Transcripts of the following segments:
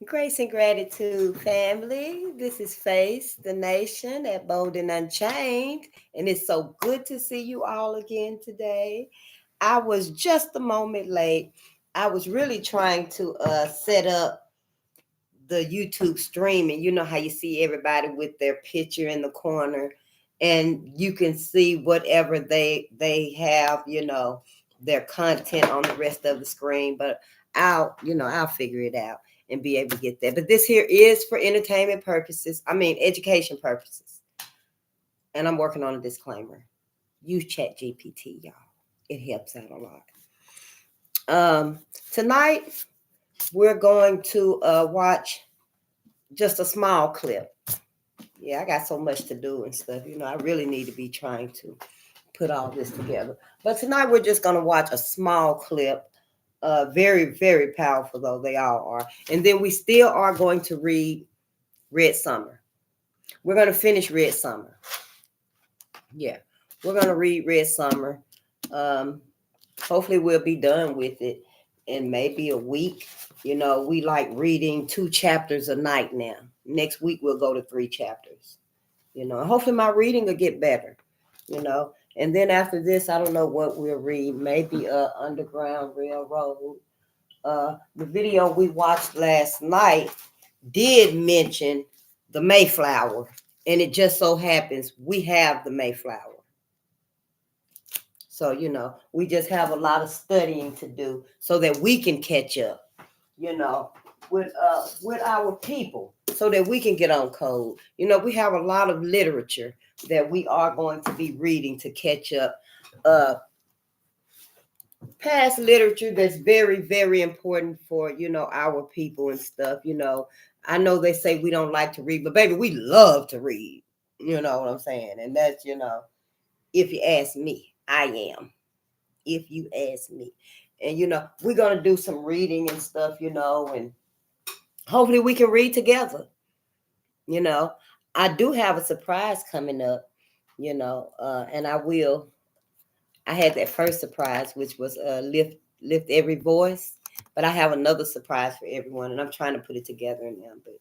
Grace and gratitude, family. This is Face the Nation at Bold and Unchained, and it's so good to see you all again today. I was just a moment late. I was really trying to set up the YouTube streaming. You know how you see everybody with their picture in the corner, and you can see whatever they have. Their content on the rest of the screen. But I'll figure it out and be able to get that. But this here is for entertainment purposes. I mean, education purposes. And I'm working on a disclaimer. Use Chat GPT, y'all. It helps out a lot. Tonight we're going to watch just a small clip. Yeah, I got so much to do and stuff. I really need to be trying to put all this together. But tonight we're just going to watch a small clip. Very, very powerful, though they all are. And then we still are going to read Red Summer. We're going to finish Red Summer. Yeah, we're going to read Red Summer. Hopefully we'll be done with it in maybe a week. We like reading 2 chapters a night now. Next week we'll go to 3 chapters. And hopefully my reading will get better. And then after this, I don't know what we'll read. Maybe Underground Railroad. The video we watched last night did mention the Mayflower, and it just so happens we have the Mayflower. So, we just have a lot of studying to do so that we can catch up, with our people so that we can get on code. We have a lot of literature that we are going to be reading to catch up. Past literature that's very, very important for, our people and stuff. I know they say we don't like to read, but baby, we love to read. You know what I'm saying? And that's, if you ask me, I am. If you ask me. And we're gonna do some reading and stuff, and hopefully we can read together. you know I do have a surprise coming up, and I had that first surprise, which was lift every voice, but I have another surprise for everyone, and I'm trying to put it together now, but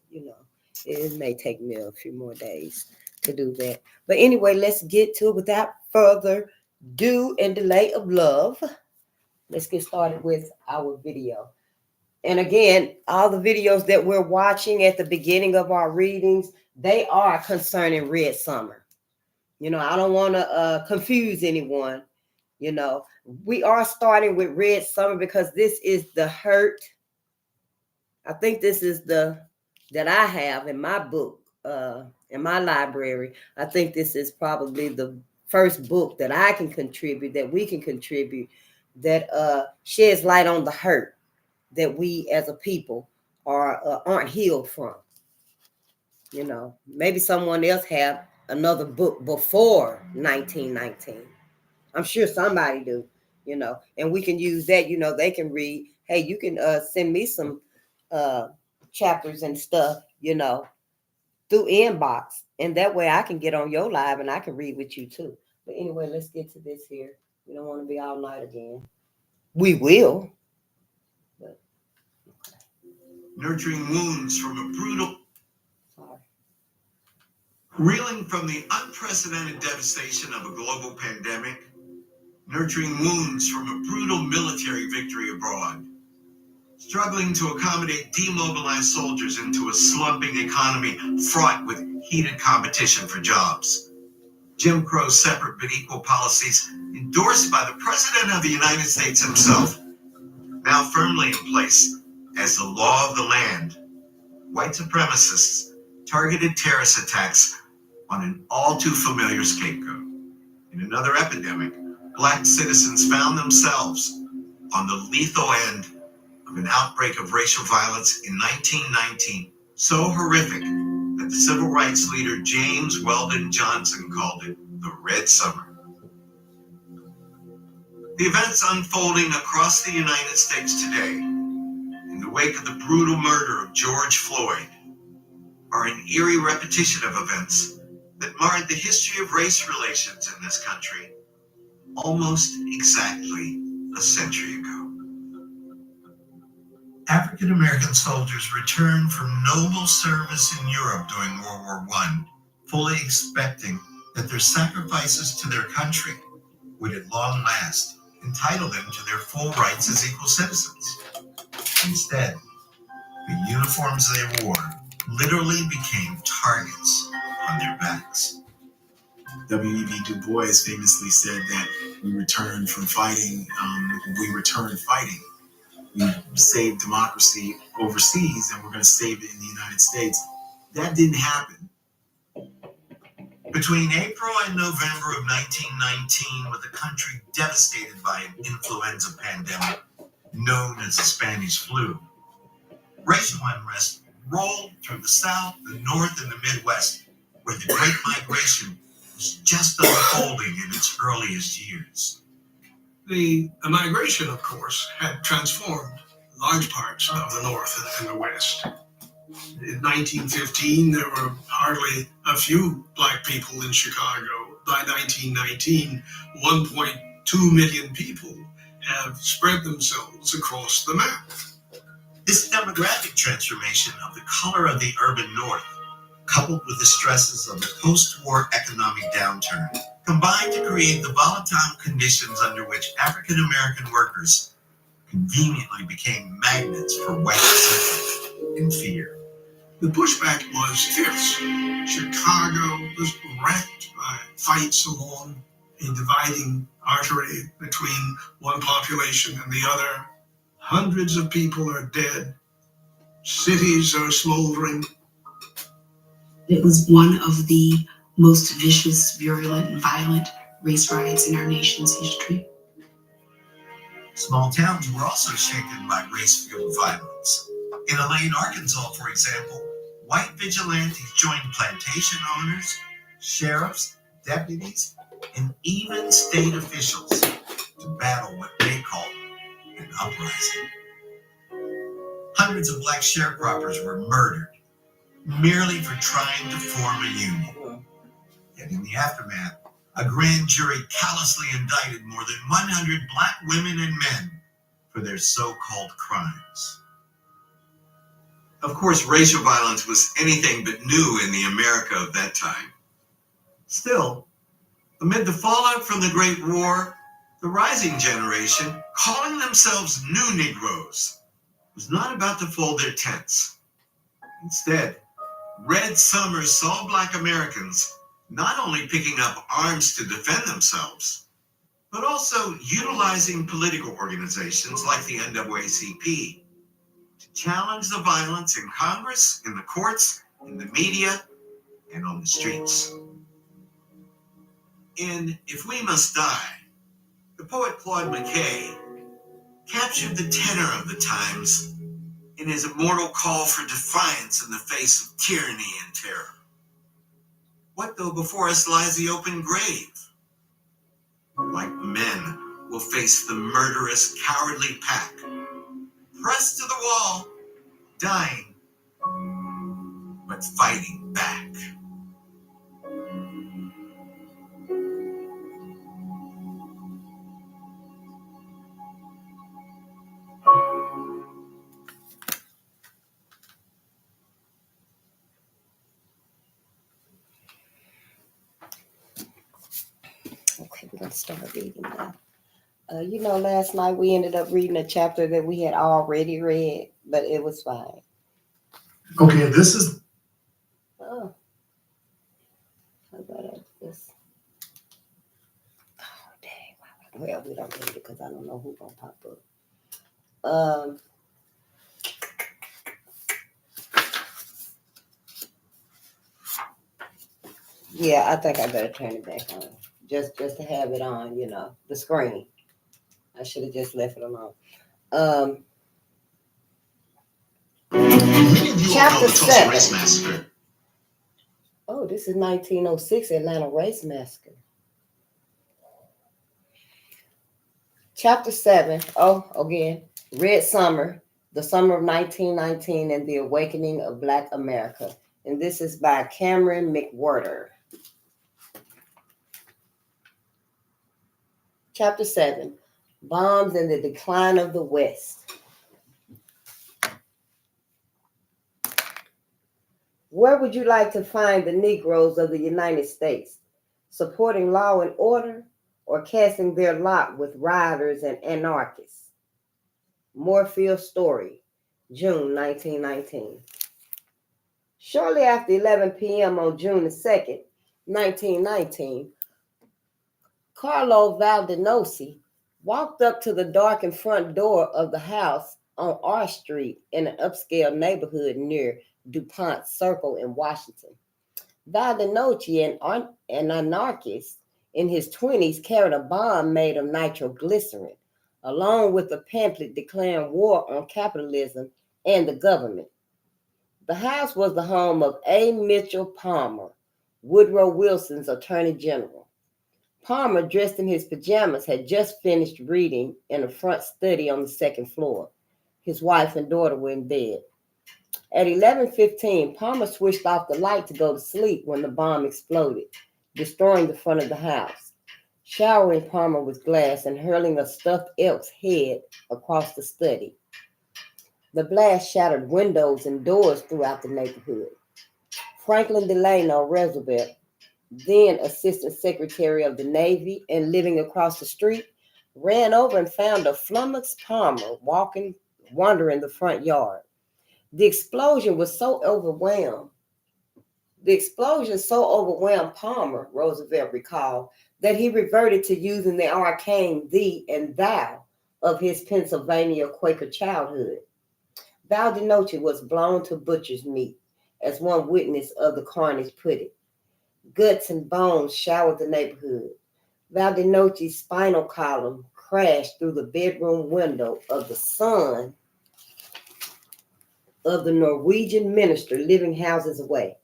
it may take me a few more days to do that. But anyway, let's get to it without further ado and delay of love. Let's get started with our video. And again, all the videos that we're watching at the beginning of our readings, they are concerning Red Summer. I don't want to confuse anyone. We are starting with Red Summer because this is the hurt. I think this is that I have in my book, in my library. I think this is probably the first book that I can contribute, that we can contribute, that sheds light on the hurt that we as a people aren't healed from. Maybe someone else have another book before 1919. I'm sure somebody do, and we can use that. They can read. Hey, you can send me some uh, chapters and stuff, through inbox, and that way I can get on your live and I can read with you too. But anyway, let's get to this here. We don't want to be all night again. We will. But, okay. Nurturing wounds from a brutal. Sorry. Reeling from the unprecedented devastation of a global pandemic, nurturing wounds from a brutal military victory abroad, struggling to accommodate demobilized soldiers into a slumping economy fraught with heated competition for jobs, Jim Crow's separate but equal policies endorsed by the President of the United States himself, now firmly in place as the law of the land, white supremacists targeted terrorist attacks on an all too familiar scapegoat. In another epidemic, Black citizens found themselves on the lethal end of an outbreak of racial violence in 1919, so horrific that the civil rights leader James Weldon Johnson called it the Red Summer. The events unfolding across the United States today, in the wake of the brutal murder of George Floyd, are an eerie repetition of events that marred the history of race relations in this country almost exactly a century ago. African American soldiers returned from noble service in Europe during World War I, fully expecting that their sacrifices to their country would at long last entitle them to their full rights as equal citizens. Instead, the uniforms they wore literally became targets on their backs. W.E.B. Du Bois famously said that we returned from fighting, we returned fighting. We saved democracy overseas and we're going to save it in the United States. That didn't happen. Between April and November of 1919, with the country devastated by an influenza pandemic known as the Spanish flu, racial unrest rolled through the South, the North, and the Midwest, where the Great Migration was just unfolding in its earliest years. The migration, of course, had transformed large parts of the North and the West. In 1915, there were hardly a few black people in Chicago. By 1919, 1.2 million people have spread themselves across the map. This demographic transformation of the color of the urban North, coupled with the stresses of the post-war economic downturn, combined to create the volatile conditions under which African American workers conveniently became magnets for white resentment and fear. The pushback was fierce. Chicago was racked by fights along a dividing artery between one population and the other. Hundreds of people are dead. Cities are smoldering. It was one of the most vicious, virulent, and violent race riots in our nation's history. Small towns were also shaken by race-fueled violence. In Elaine, Arkansas, for example, white vigilantes joined plantation owners, sheriffs, deputies, and even state officials to battle what they called an uprising. Hundreds of black sharecroppers were murdered merely for trying to form a union. Yet in the aftermath, a grand jury callously indicted more than 100 black women and men for their so-called crimes. Of course, racial violence was anything but new in the America of that time. Still, amid the fallout from the Great War, the rising generation, calling themselves New Negroes, was not about to fold their tents. Instead, Red Summer saw black Americans not only picking up arms to defend themselves, but also utilizing political organizations like the NAACP to challenge the violence in Congress, in the courts, in the media, and on the streets. In If We Must Die, the poet Claude McKay captured the tenor of the times in his immortal call for defiance in the face of tyranny and terror. What though before us lies the open grave? Like men will face the murderous, cowardly pack, pressed to the wall, dying, but fighting back. Okay, we're gonna start reading now. Last night we ended up reading a chapter that we had already read, but it was fine. Okay, this is. Oh, how about this? Oh, dang. Well, we don't need it because I don't know who's gonna pop up. Yeah, I think I better turn it back on. Just to have it on, the screen. I should have just left it alone. Chapter 7. Oh, this is 1906 Atlanta Race Massacre. Chapter 7. Oh, again, Red Summer, the summer of 1919 and the awakening of Black America. And this is by Cameron McWhirter. Chapter 7, Bombs and the Decline of the West. Where would you like to find the Negroes of the United States? Supporting law and order or casting their lot with rioters and anarchists? Moorfield Story, June 1919. Shortly after 11 p.m. on June the 2nd, 1919, Carlo Valdenosi walked up to the darkened front door of the house on R Street in an upscale neighborhood near DuPont Circle in Washington. Valdenosi, an anarchist in his 20s, carried a bomb made of nitroglycerin, along with a pamphlet declaring war on capitalism and the government. The house was the home of A. Mitchell Palmer, Woodrow Wilson's Attorney General. Palmer, dressed in his pajamas, had just finished reading in a front study on the second floor. His wife and daughter were in bed. At 11:15, Palmer switched off the light to go to sleep when the bomb exploded, destroying the front of the house, showering Palmer with glass and hurling a stuffed elk's head across the study. The blast shattered windows and doors throughout the neighborhood. Franklin Delano Roosevelt, then Assistant Secretary of the Navy and living across the street, ran over and found a flummoxed Palmer wandering the front yard. The explosion so overwhelmed Palmer, Roosevelt recalled, that he reverted to using the arcane thee and thou of his Pennsylvania Quaker childhood. Valdenosi was blown to butcher's meat, as one witness of the carnage put it. Guts and bones showered the neighborhood. Valdenosi's spinal column crashed through the bedroom window of the son of the Norwegian minister living houses away.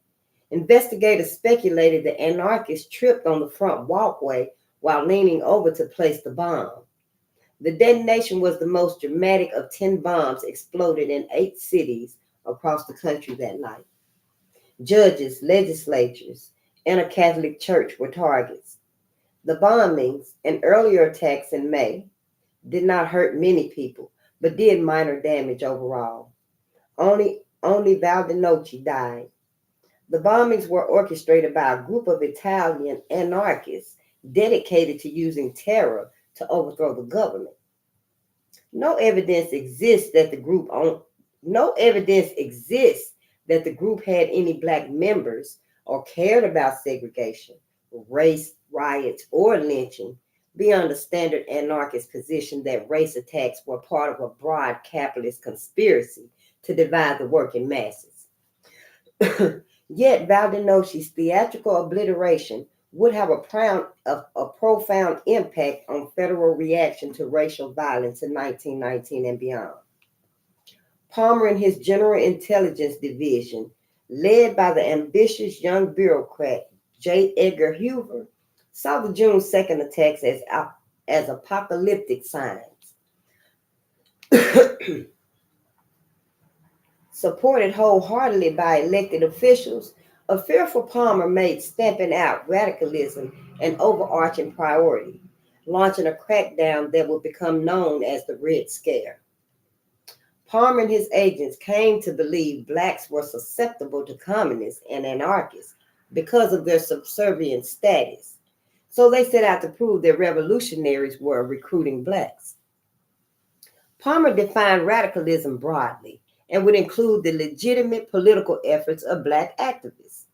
Investigators speculated the anarchist tripped on the front walkway while leaning over to place the bomb. The detonation was the most dramatic of 10 bombs exploded in 8 cities across the country that night. Judges, legislatures, and a Catholic church were targets. The bombings and earlier attacks in May did not hurt many people, but did minor damage overall. Only Valdenosi died. The bombings were orchestrated by a group of Italian anarchists dedicated to using terror to overthrow the government. No evidence exists that the group had any black members or cared about segregation, race riots, or lynching, beyond the standard anarchist position that race attacks were part of a broad capitalist conspiracy to divide the working masses. Yet Valdenosi's theatrical obliteration would have a profound impact on federal reaction to racial violence in 1919 and beyond. Palmer and his General Intelligence Division, led by the ambitious young bureaucrat J. Edgar Hoover, saw the June 2nd attacks as apocalyptic signs. Supported wholeheartedly by elected officials, a fearful Palmer made stamping out radicalism an overarching priority, launching a crackdown that would become known as the Red Scare. Palmer and his agents came to believe blacks were susceptible to communists and anarchists because of their subservient status, so they set out to prove that revolutionaries were recruiting blacks. Palmer defined radicalism broadly and would include the legitimate political efforts of black activists.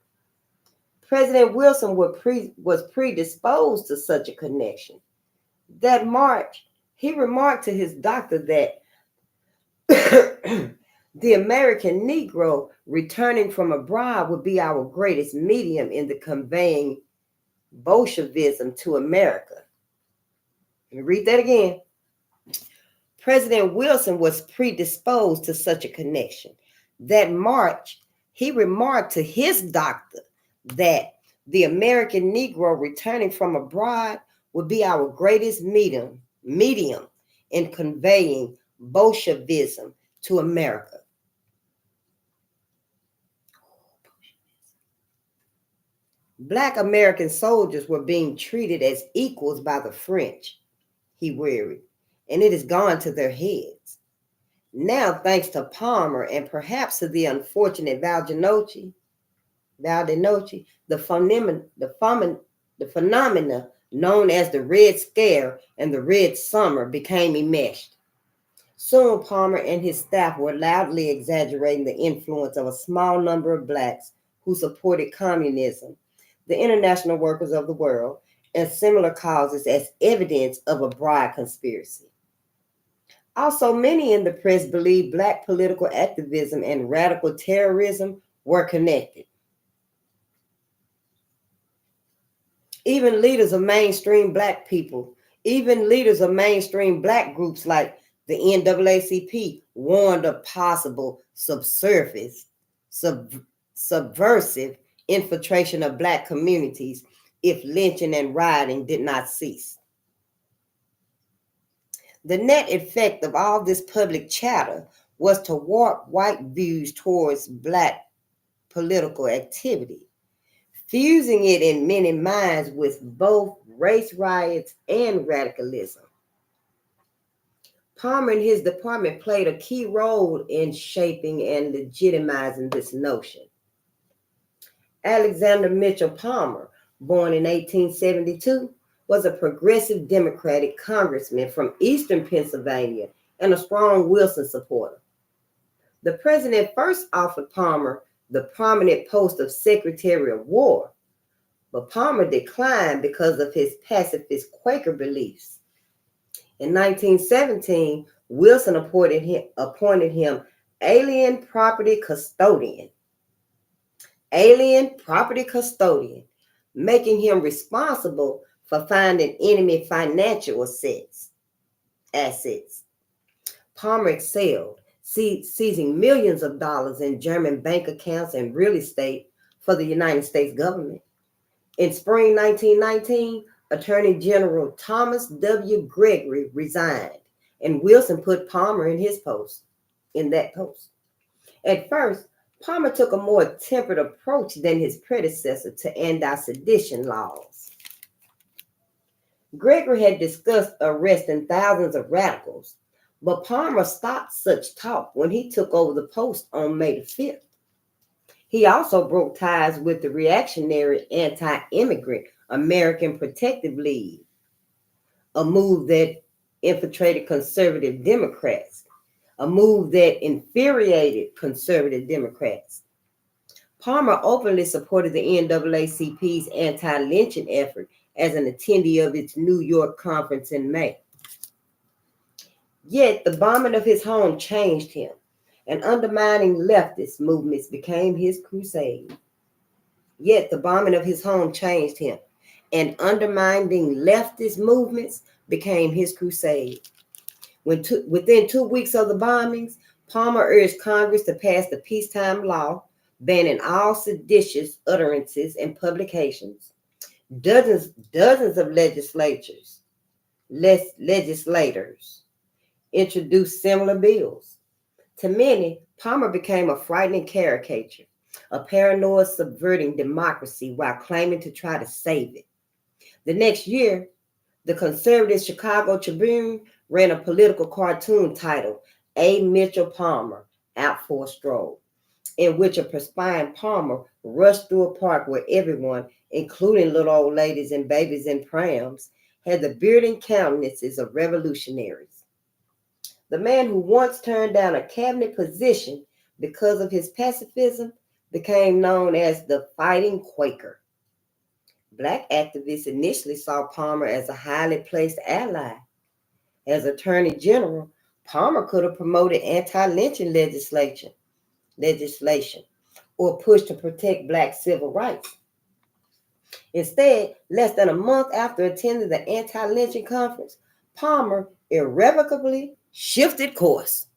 President Wilson was predisposed to such a connection. That March, he remarked to his doctor that the American Negro returning from abroad would be our greatest medium in the conveying Bolshevism to America. Let me read that again. President Wilson was predisposed to such a connection. That March, he remarked to his doctor that the American Negro returning from abroad would be our greatest medium in conveying Bolshevism to America. Black American soldiers were being treated as equals by the French, he worried, and it has gone to their heads. Now, thanks to Palmer and perhaps to the unfortunate Valdenosi, Valdenochi, the phenomena known as the Red Scare and the Red Summer became enmeshed. Soon, Palmer and his staff were loudly exaggerating the influence of a small number of blacks who supported communism, the international workers of the world, and similar causes as evidence of a broad conspiracy. Also, many in the press believed black political activism and radical terrorism were connected. Even leaders of mainstream black people, even leaders of mainstream black groups like the NAACP warned of possible sub, subversive infiltration of black communities if lynching and rioting did not cease. The net effect of all this public chatter was to warp white views towards black political activity, fusing it in many minds with both race riots and radicalism. Palmer and his department played a key role in shaping and legitimizing this notion. Alexander Mitchell Palmer, born in 1872, was a progressive Democratic congressman from eastern Pennsylvania and a strong Wilson supporter. The president first offered Palmer the prominent post of Secretary of War, but Palmer declined because of his pacifist Quaker beliefs. In 1917, Wilson appointed him alien property custodian, making him responsible for finding enemy financial assets. Palmer excelled, seizing millions of dollars in German bank accounts and real estate for the United States government. In spring 1919, Attorney General Thomas W. Gregory resigned, and Wilson put Palmer in that post. At first, Palmer took a more tempered approach than his predecessor to anti-sedition laws. Gregory had discussed arresting thousands of radicals, but Palmer stopped such talk when he took over the post on May the 5th. He also broke ties with the reactionary anti-immigrant American Protective League, a move that infiltrated conservative Democrats, a move that infuriated conservative Democrats. Palmer openly supported the NAACP's anti-lynching effort as an attendee of its New York conference in May. Yet the bombing of his home changed him, and undermining leftist movements became his crusade. Yet the bombing of his home changed him, and undermining leftist movements became his crusade. Within 2 weeks of the bombings, Palmer urged Congress to pass the peacetime law, banning all seditious utterances and publications. Dozens of legislators introduced similar bills. To many, Palmer became a frightening caricature, a paranoid subverting democracy while claiming to try to save it. The next year, the conservative Chicago Tribune ran a political cartoon titled A. Mitchell Palmer, Out for a Stroll, in which a perspiring Palmer rushed through a park where everyone, including little old ladies and babies in prams, had the bearded countenances of revolutionaries. The man who once turned down a cabinet position because of his pacifism became known as the Fighting Quaker. Black activists initially saw Palmer as a highly placed ally. As Attorney General, Palmer could have promoted anti-lynching legislation or pushed to protect Black civil rights. Instead, less than a month after attending the anti-lynching conference, Palmer irrevocably shifted course.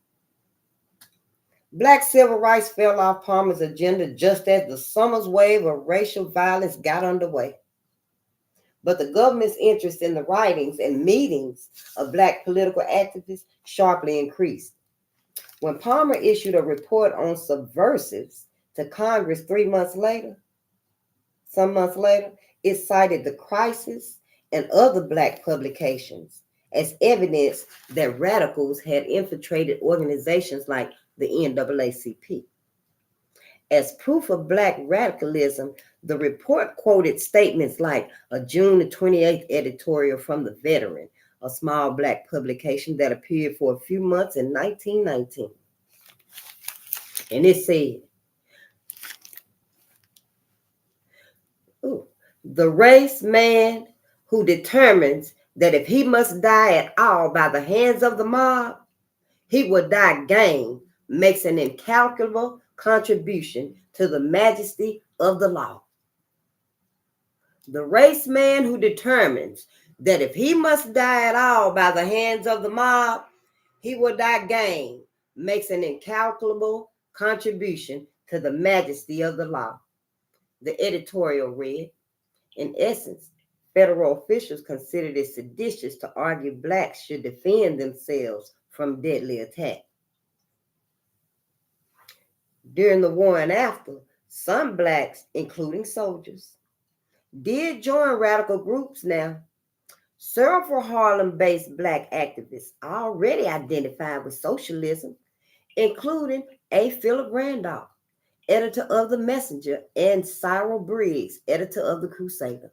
Black civil rights fell off Palmer's agenda just as the summer's wave of racial violence got underway. But the government's interest in the writings and meetings of Black political activists sharply increased. When Palmer issued a report on subversives to Congress some months later, it cited the Crisis and other Black publications as evidence that radicals had infiltrated organizations like the NAACP. As proof of Black radicalism, the report quoted statements like a June the 28th editorial from The Veteran, a small Black publication that appeared for a few months in 1919. And it said, the race man who determines that if he must die at all by the hands of the mob, he will die game, makes an incalculable contribution to the majesty of the law. The race man who determines that if he must die at all by the hands of the mob, he will die game, makes an incalculable contribution to the majesty of the law. The editorial read, in essence, federal officials considered it seditious to argue Blacks should defend themselves from deadly attack. During the war and after, some Blacks, including soldiers, did join radical groups now. Several Harlem-based Black activists already identified with socialism, including A. Philip Randolph, editor of The Messenger, and Cyril Briggs, editor of The Crusader.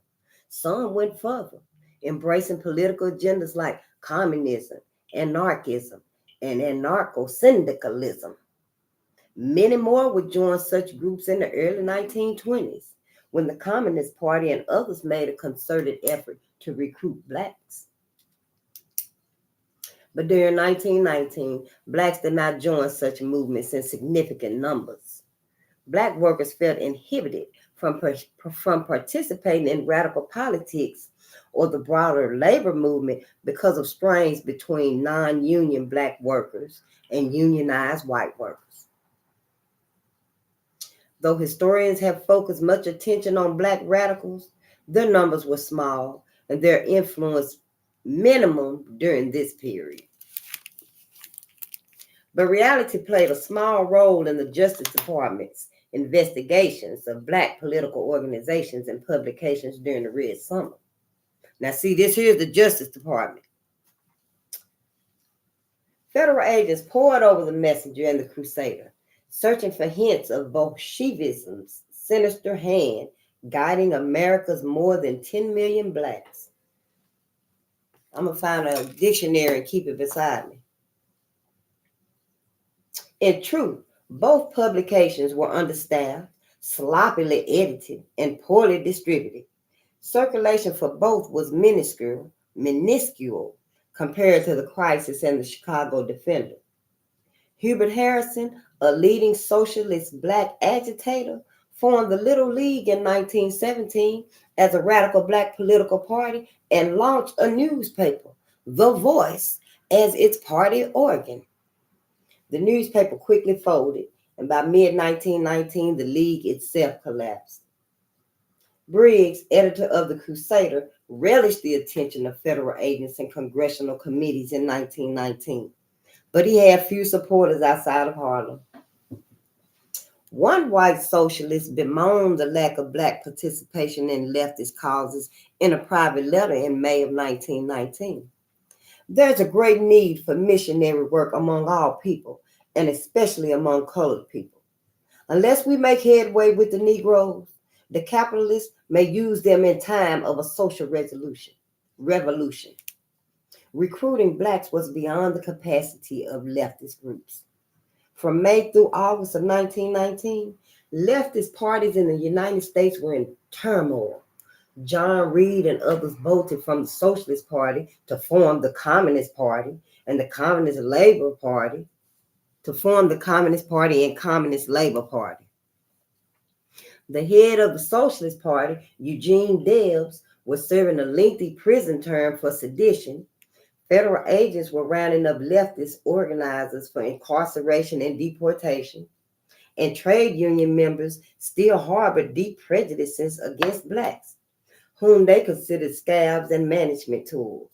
Some went further, embracing political agendas like communism, anarchism, and anarcho-syndicalism. Many more would join such groups in the early 1920s, when the Communist Party and others made a concerted effort to recruit Blacks. But during 1919, Blacks did not join such movements in significant numbers. Black workers felt inhibited from participating in radical politics or the broader labor movement because of strains between non-union Black workers and unionized white workers. Though historians have focused much attention on Black radicals, their numbers were small and their influence minimum during this period. But reality played a small role in the Justice Department's investigations of Black political organizations and publications during the Red Summer. Now, see, this here's the Justice Department. Federal agents poured over the Messenger and the Crusader, searching for hints of Bolshevism's sinister hand guiding America's more than 10 million Blacks. I'm going to find a dictionary and keep it beside me. In truth, both publications were understaffed, sloppily edited, and poorly distributed. Circulation for both was minuscule compared to the Crisis and the Chicago Defender. Hubert Harrison, a leading socialist Black agitator, formed the Little League in 1917 as a radical Black political party and launched a newspaper, The Voice, as its party organ. The newspaper quickly folded, and by mid-1919, the League itself collapsed. Briggs, editor of The Crusader, relished the attention of federal agents and congressional committees in 1919, but he had few supporters outside of Harlem. One white socialist bemoaned the lack of Black participation in leftist causes in a private letter in May of 1919. There's a great need for missionary work among all people, and especially among colored people. Unless we make headway with the Negroes, the capitalists may use them in time of a social revolution. Recruiting Blacks was beyond the capacity of leftist groups. From May through August of 1919, leftist parties in the United States were in turmoil. John Reed and others bolted from the Socialist Party to form the Communist Party and the Communist Labor Party to form the Communist Party and Communist Labor Party. The head of the Socialist Party, Eugene Debs, was serving a lengthy prison term for sedition. Federal agents were rounding up leftist organizers for incarceration and deportation, and trade union members still harbored deep prejudices against Blacks, whom they considered scabs and management tools.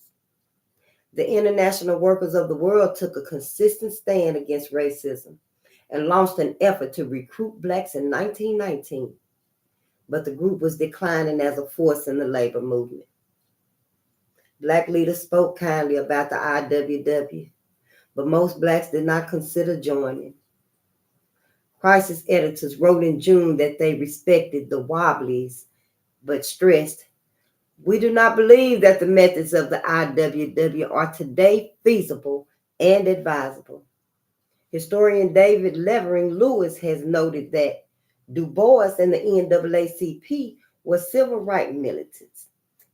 The international workers of the world took a consistent stand against racism and launched an effort to recruit Blacks in 1919, but the group was declining as a force in the labor movement. Black leaders spoke kindly about the IWW, but most Blacks did not consider joining. Crisis editors wrote in June that they respected the Wobblies, but stressed, we do not believe that the methods of the IWW are today feasible and advisable. Historian David Levering Lewis has noted that Du Bois and the NAACP were civil rights militants,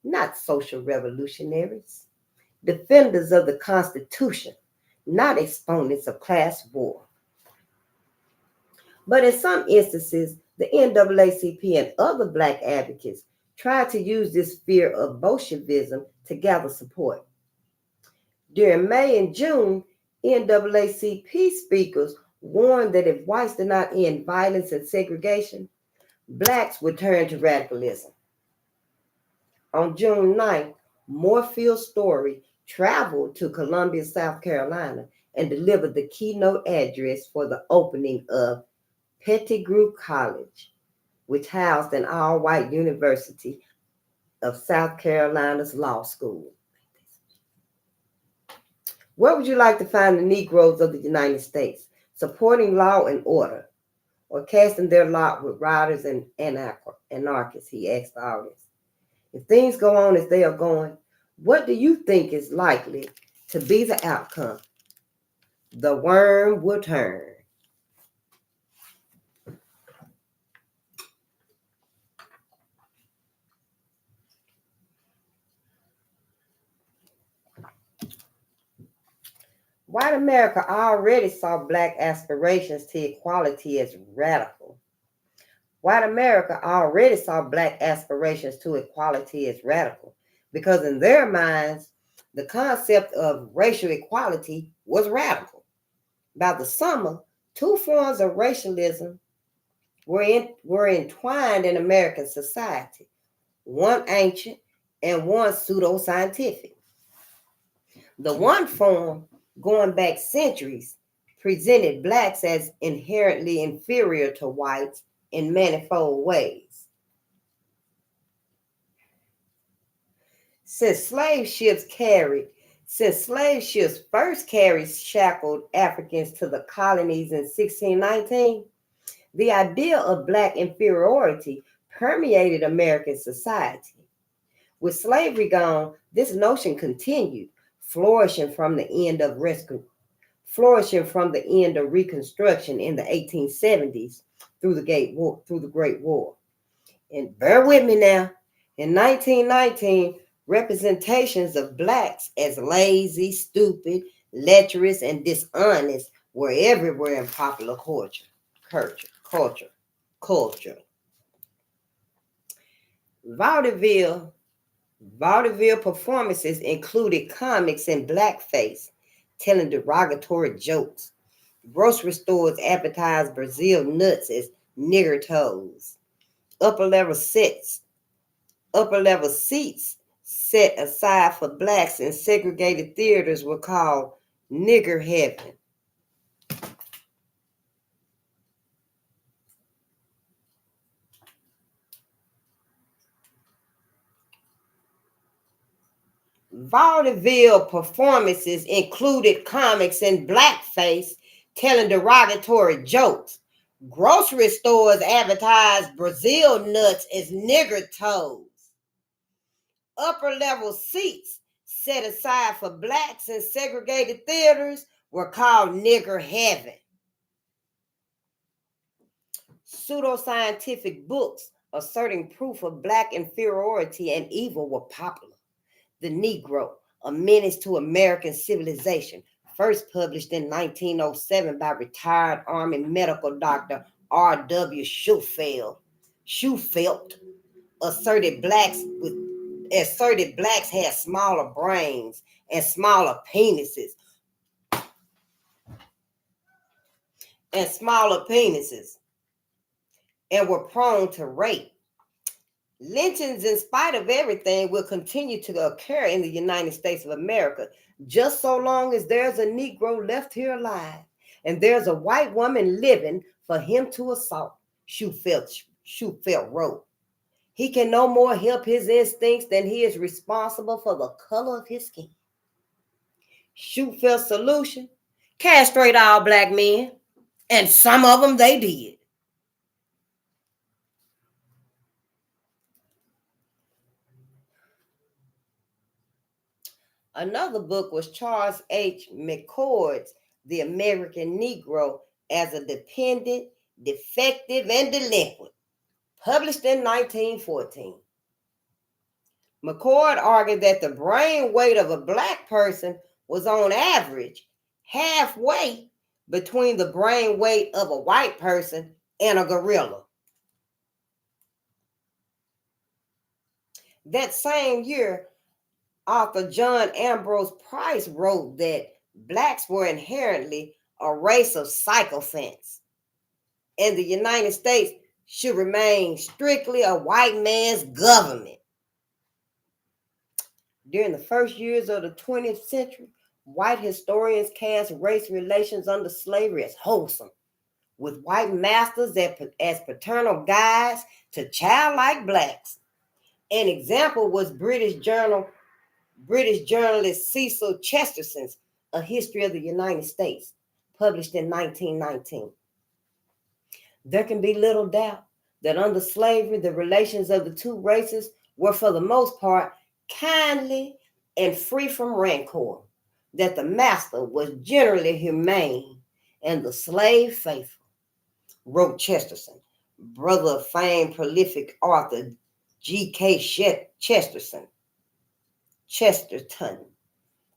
not social revolutionaries, defenders of the Constitution, not exponents of class war. But in some instances, the NAACP and other Black advocates tried to use this fear of Bolshevism to gather support. During May and June, NAACP speakers warned that if whites did not end violence and segregation, Blacks would turn to radicalism. On June 9th, Moorfield Story traveled to Columbia, South Carolina, and delivered the keynote address for the opening of Pettigrew College, which housed an all-white University of South Carolina's law school. Where would you like to find the Negroes of the United States? Supporting law and order, or casting their lot with rioters and anarchists? He asked the audience. If things go on as they are going, what do you think is likely to be the outcome? The worm will turn. White America already saw Black aspirations to equality as radical. White America already saw Black aspirations to equality as radical because in their minds, the concept of racial equality was radical. By the summer, two forms of racialism were entwined in American society, one ancient and one pseudoscientific. The one form, going back centuries, presented Blacks as inherently inferior to whites in manifold ways. Since slave ships first carried shackled Africans to the colonies in 1619, the idea of Black inferiority permeated American society. With slavery gone, this notion continued, flourishing from the end of Reconstruction in the 1870s through the Great War. And bear with me now, in 1919, representations of Blacks as lazy, stupid, lecherous, and dishonest were everywhere in popular culture. Vaudeville performances included comics in blackface, telling derogatory jokes. Grocery stores advertised Brazil nuts as nigger toes. Upper level seats set aside for Blacks in segregated theaters were called nigger heaven. Vaudeville performances included comics in blackface telling derogatory jokes. Grocery stores advertised Brazil nuts as nigger toes. Upper level seats set aside for Blacks in segregated theaters were called nigger heaven. Pseudoscientific books asserting proof of Black inferiority and evil were popular. The Negro, A Menace to American Civilization, first published in 1907 by retired Army medical doctor R.W. Shufelt, asserted Blacks had smaller brains and smaller penises and were prone to rape. Lynchings, in spite of everything, will continue to occur in the United States of America just so long as there's a Negro left here alive and there's a white woman living for him to assault, Shufelt wrote. He can no more help his instincts than he is responsible for the color of his skin. Shufelt's solution: castrate all Black men. And some of them they did. Another book was Charles H. McCord's The American Negro as a Dependent, Defective, and Delinquent, published in 1914. McCord argued that the brain weight of a black person was on average halfway between the brain weight of a white person and a gorilla. That same year, author John Ambrose Price wrote that blacks were inherently a race of sycophants, and the United States should remain strictly a white man's government. During the first years of the 20th century, white historians cast race relations under slavery as wholesome, with white masters as paternal guides to childlike blacks. An example was British journalist Cecil Chesterton's A History of the United States, published in 1919. There can be little doubt that under slavery, the relations of the two races were for the most part kindly and free from rancor, that the master was generally humane and the slave faithful, wrote Chesterton, brother of famed prolific author G.K. Chesterton.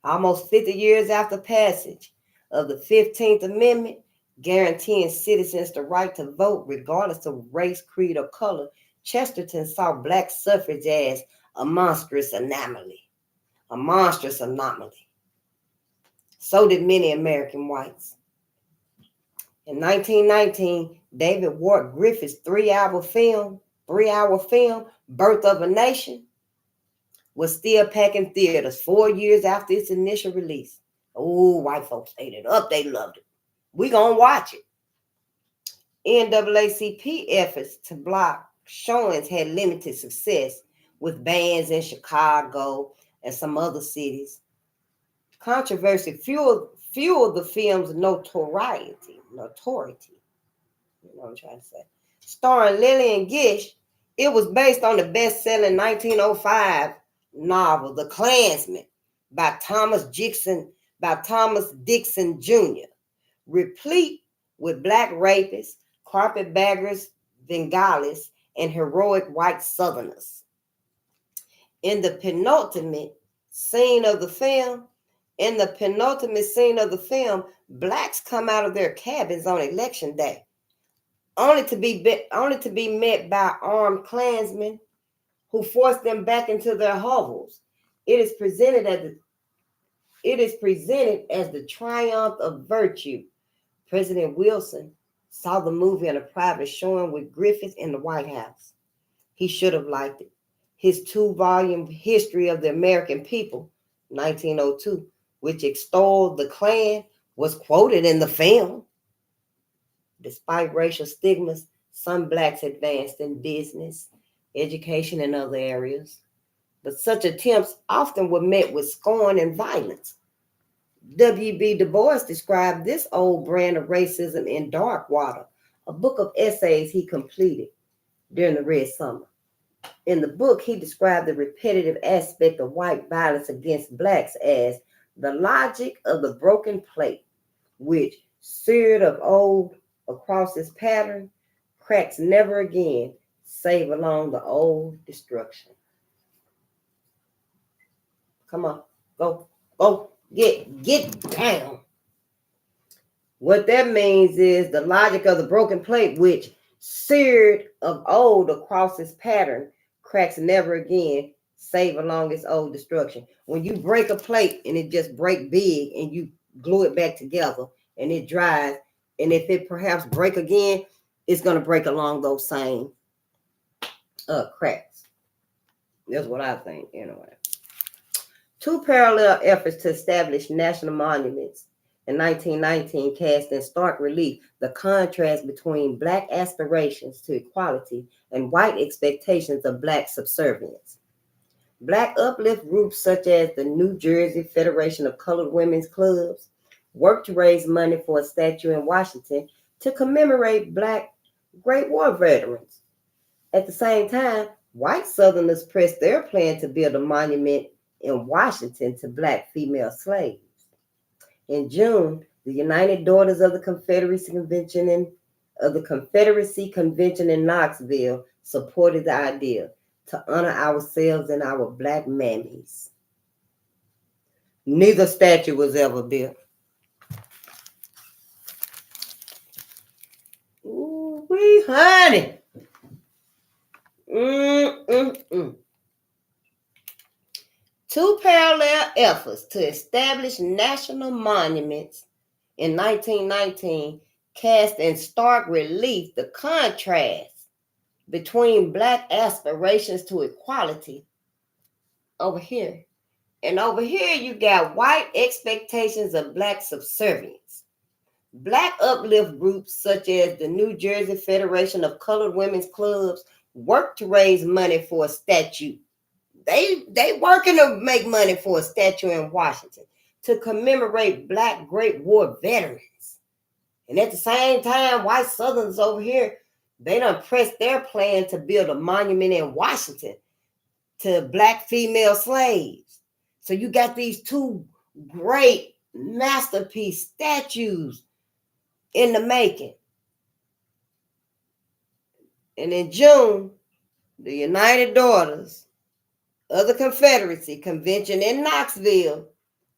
Almost 50 years after passage of the 15th Amendment, guaranteeing citizens the right to vote regardless of race, creed, or color, Chesterton saw black suffrage as a monstrous anomaly. A monstrous anomaly. So did many American whites. In 1919, David Ward Griffith's three-hour film, Birth of a Nation, was still packing theaters 4 years after its initial release. Oh, white folks ate it up. They loved it. We gonna watch it. NAACP efforts to block showings had limited success, with bans in Chicago and some other cities. Controversy fueled the film's notoriety. You know what I'm trying to say. Starring Lillian Gish, it was based on the best-selling 1905 novel, The Klansman, by Thomas Dixon Jr., replete with black rapists, carpetbaggers, Bengalis, and heroic white Southerners. In the penultimate scene of the film, blacks come out of their cabins on election day, only to be met by armed Klansmen who force them back into their hovels. It is presented as the triumph of virtue. President Wilson saw the movie in a private showing with Griffith in the White House. He should have liked it. His 2-volume History of the American People, 1902, which extolled the Klan, was quoted in the film. Despite racial stigmas, some blacks advanced in business, education, and other areas. But such attempts often were met with scorn and violence. W.B. Du Bois described this old brand of racism in Dark Water, a book of essays he completed during the Red Summer. In the book, he described the repetitive aspect of white violence against blacks as the logic of the broken plate, which, seared of old across its pattern, cracks never again, save along the old destruction. Come on, go, get down. What that means is the logic of the broken plate, which, seared of old across its pattern, cracks never again, save along its old destruction. When you break a plate and it just break big and you glue it back together and it dries, and if it perhaps break again, it's going to break along those same cracks. That's what I think, anyway. 2 parallel efforts to establish national monuments in 1919 cast in stark relief the contrast between black aspirations to equality and white expectations of black subservience. Black uplift groups such as the New Jersey Federation of Colored Women's Clubs worked to raise money for a statue in Washington to commemorate Black Great War veterans. At the same time, white Southerners pressed their plan to build a monument in Washington to Black female slaves. In June, the United Daughters of the Confederacy Convention in Knoxville supported the idea to honor ourselves and our Black mammies. Neither statue was ever built. Ooh, wee, honey. Mm-mm-mm. Two parallel efforts to establish national monuments in 1919 cast in stark relief the contrast between Black aspirations to equality over here. And over here, you got white expectations of Black subservience. Black uplift groups such as the New Jersey Federation of Colored Women's Clubs work to raise money for a statue. They working to make money for a statue in Washington to commemorate Black Great War veterans. And at the same time, white Southerners over here, they done pressed their plan to build a monument in Washington to Black female slaves. So you got these two great masterpiece statues in the making. And in June, the United Daughters of the Confederacy Convention in Knoxville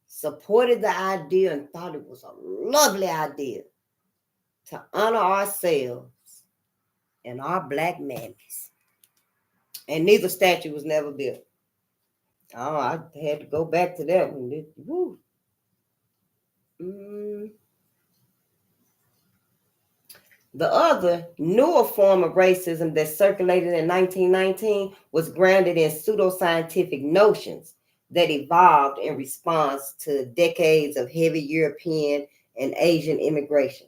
supported the idea and thought it was a lovely idea to honor ourselves and our Black mammies. And neither statue was never built. Oh, I had to go back to that one. Woo. The other, newer form of racism that circulated in 1919 was grounded in pseudoscientific notions that evolved in response to decades of heavy European and Asian immigration,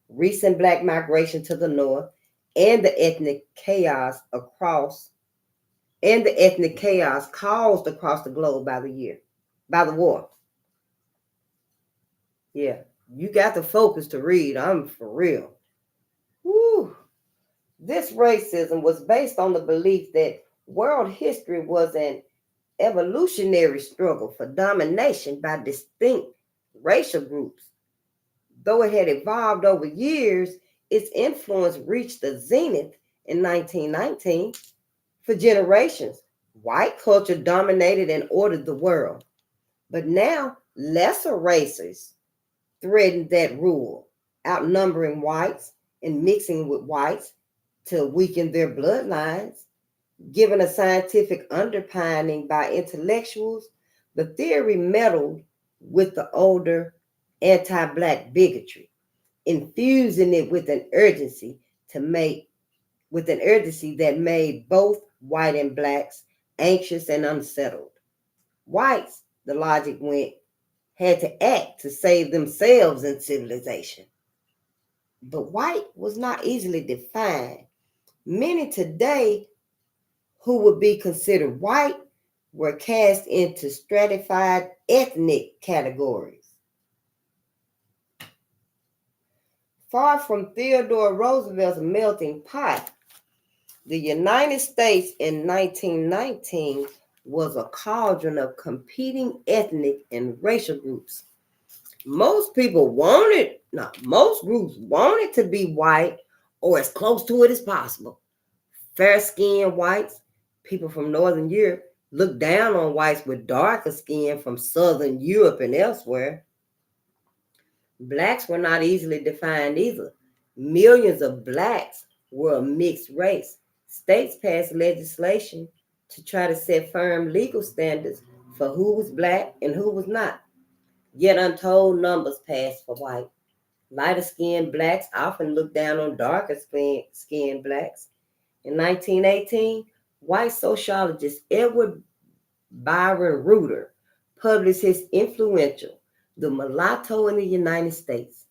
recent Black migration to the north, and the ethnic chaos caused across the globe by the war. Yeah, you got the focus to read. I'm for real. Woo. This racism was based on the belief that world history was an evolutionary struggle for domination by distinct racial groups. Though it had evolved over years, its influence reached the zenith in 1919. For generations, white culture dominated and ordered the world. But now, lesser races threatened that rule, outnumbering whites and mixing with whites to weaken their bloodlines. Given a scientific underpinning by intellectuals, the theory meddled with the older anti-Black bigotry, infusing it with an urgency that made both white and Blacks anxious and unsettled. Whites, the logic went, had to act to save themselves in civilization. But white was not easily defined. Many today who would be considered white were cast into stratified ethnic categories. Far from Theodore Roosevelt's melting pot, the United States in 1919 was a cauldron of competing ethnic and racial groups. Most groups wanted to be white or as close to it as possible. Fair-skinned whites, people from Northern Europe, looked down on whites with darker skin from Southern Europe and elsewhere. Blacks were not easily defined either. Millions of Blacks were a mixed race. States passed legislation to try to set firm legal standards for who was Black and who was not. Yet untold numbers passed for white. Lighter-skinned Blacks often looked down on darker-skinned Blacks. In 1918, white sociologist Edward Byron Reuter published his influential The Mulatto in the United States,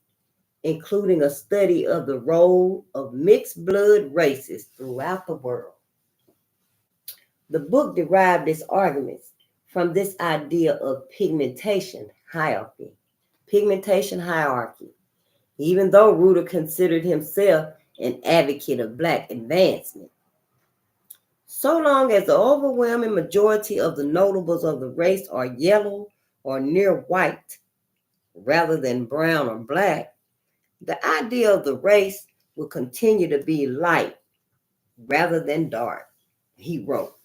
including a study of the role of mixed blood races throughout the world. The book derived its arguments from this idea of pigmentation hierarchy. even though Reuter considered himself an advocate of black advancement. So long as the overwhelming majority of the notables of the race are yellow or near white rather than brown or black, the idea of the race will continue to be light rather than dark, he wrote.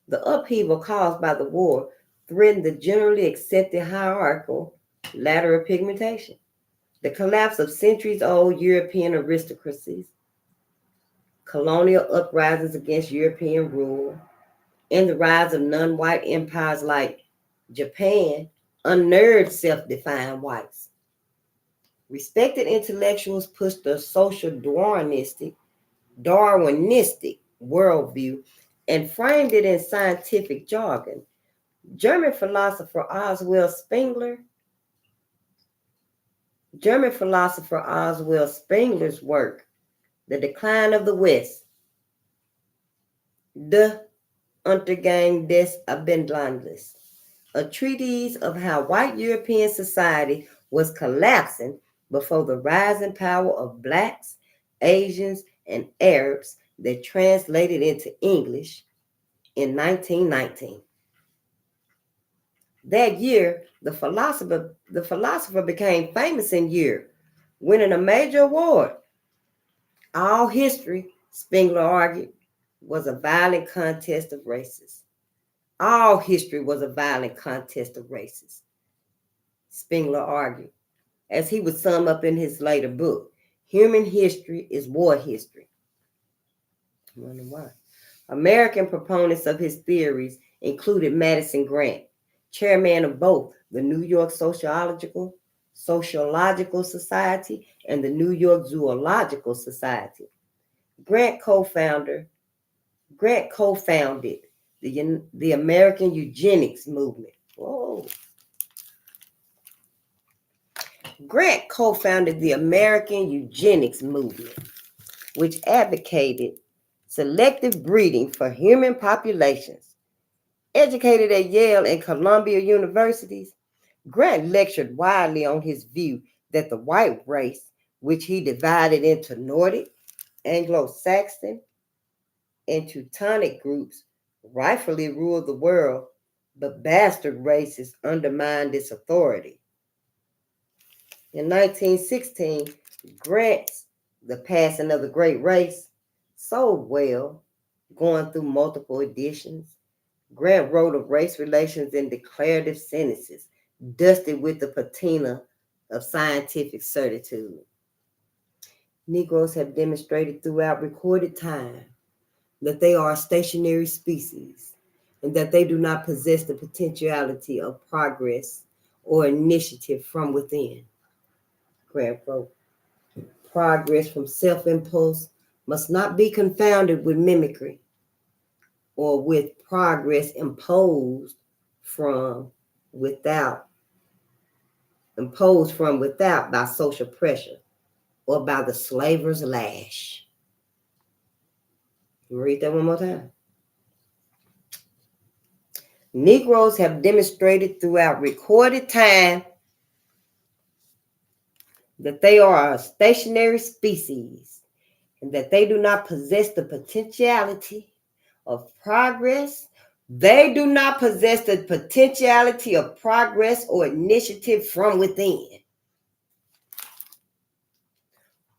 The upheaval caused by the war threatened the generally accepted hierarchical ladder of pigmentation. The collapse of centuries old European aristocracies, colonial uprisings against European rule, and the rise of non white empires like Japan unnerved self defined whites. Respected intellectuals pushed the social Darwinistic worldview and framed it in scientific jargon. German philosopher Oswald Spengler's work, The Decline of the West, De Untergang des Abendlandes, a treatise of how white European society was collapsing before the rising power of blacks, Asians, and Arabs that translated into English in 1919. That year, the philosopher became famous in Europe, winning a major award. All history, Spengler argued, was a violent contest of races. All history was a violent contest of races, Spengler argued, as he would sum up in his later book, Human History is War History. I wonder why. American proponents of his theories included Madison Grant, chairman of both the New York Sociological Society and the New York Zoological Society. Grant co-founded the American eugenics movement. Whoa. Grant co-founded the American eugenics movement, which advocated selective breeding for human populations. Educated at Yale and Columbia Universities, Grant lectured widely on his view that the white race, which he divided into Nordic, Anglo-Saxon, and Teutonic groups, rightfully ruled the world, but bastard races undermined its authority. In 1916, Grant's The Passing of the Great Race sold well, going through multiple editions. Grant wrote of race relations in declarative sentences, dusted with the patina of scientific certitude. Negroes have demonstrated throughout recorded time that they are a stationary species and that they do not possess the potentiality of progress or initiative from within. Grant wrote, progress from self-impulse must not be confounded with mimicry or with progress imposed from without by social pressure or by the slaver's lash. Read that one more time. Negroes have demonstrated throughout recorded time that they are a stationary species and that they do not possess the potentiality of progress. They do not possess the potentiality of progress or initiative from within.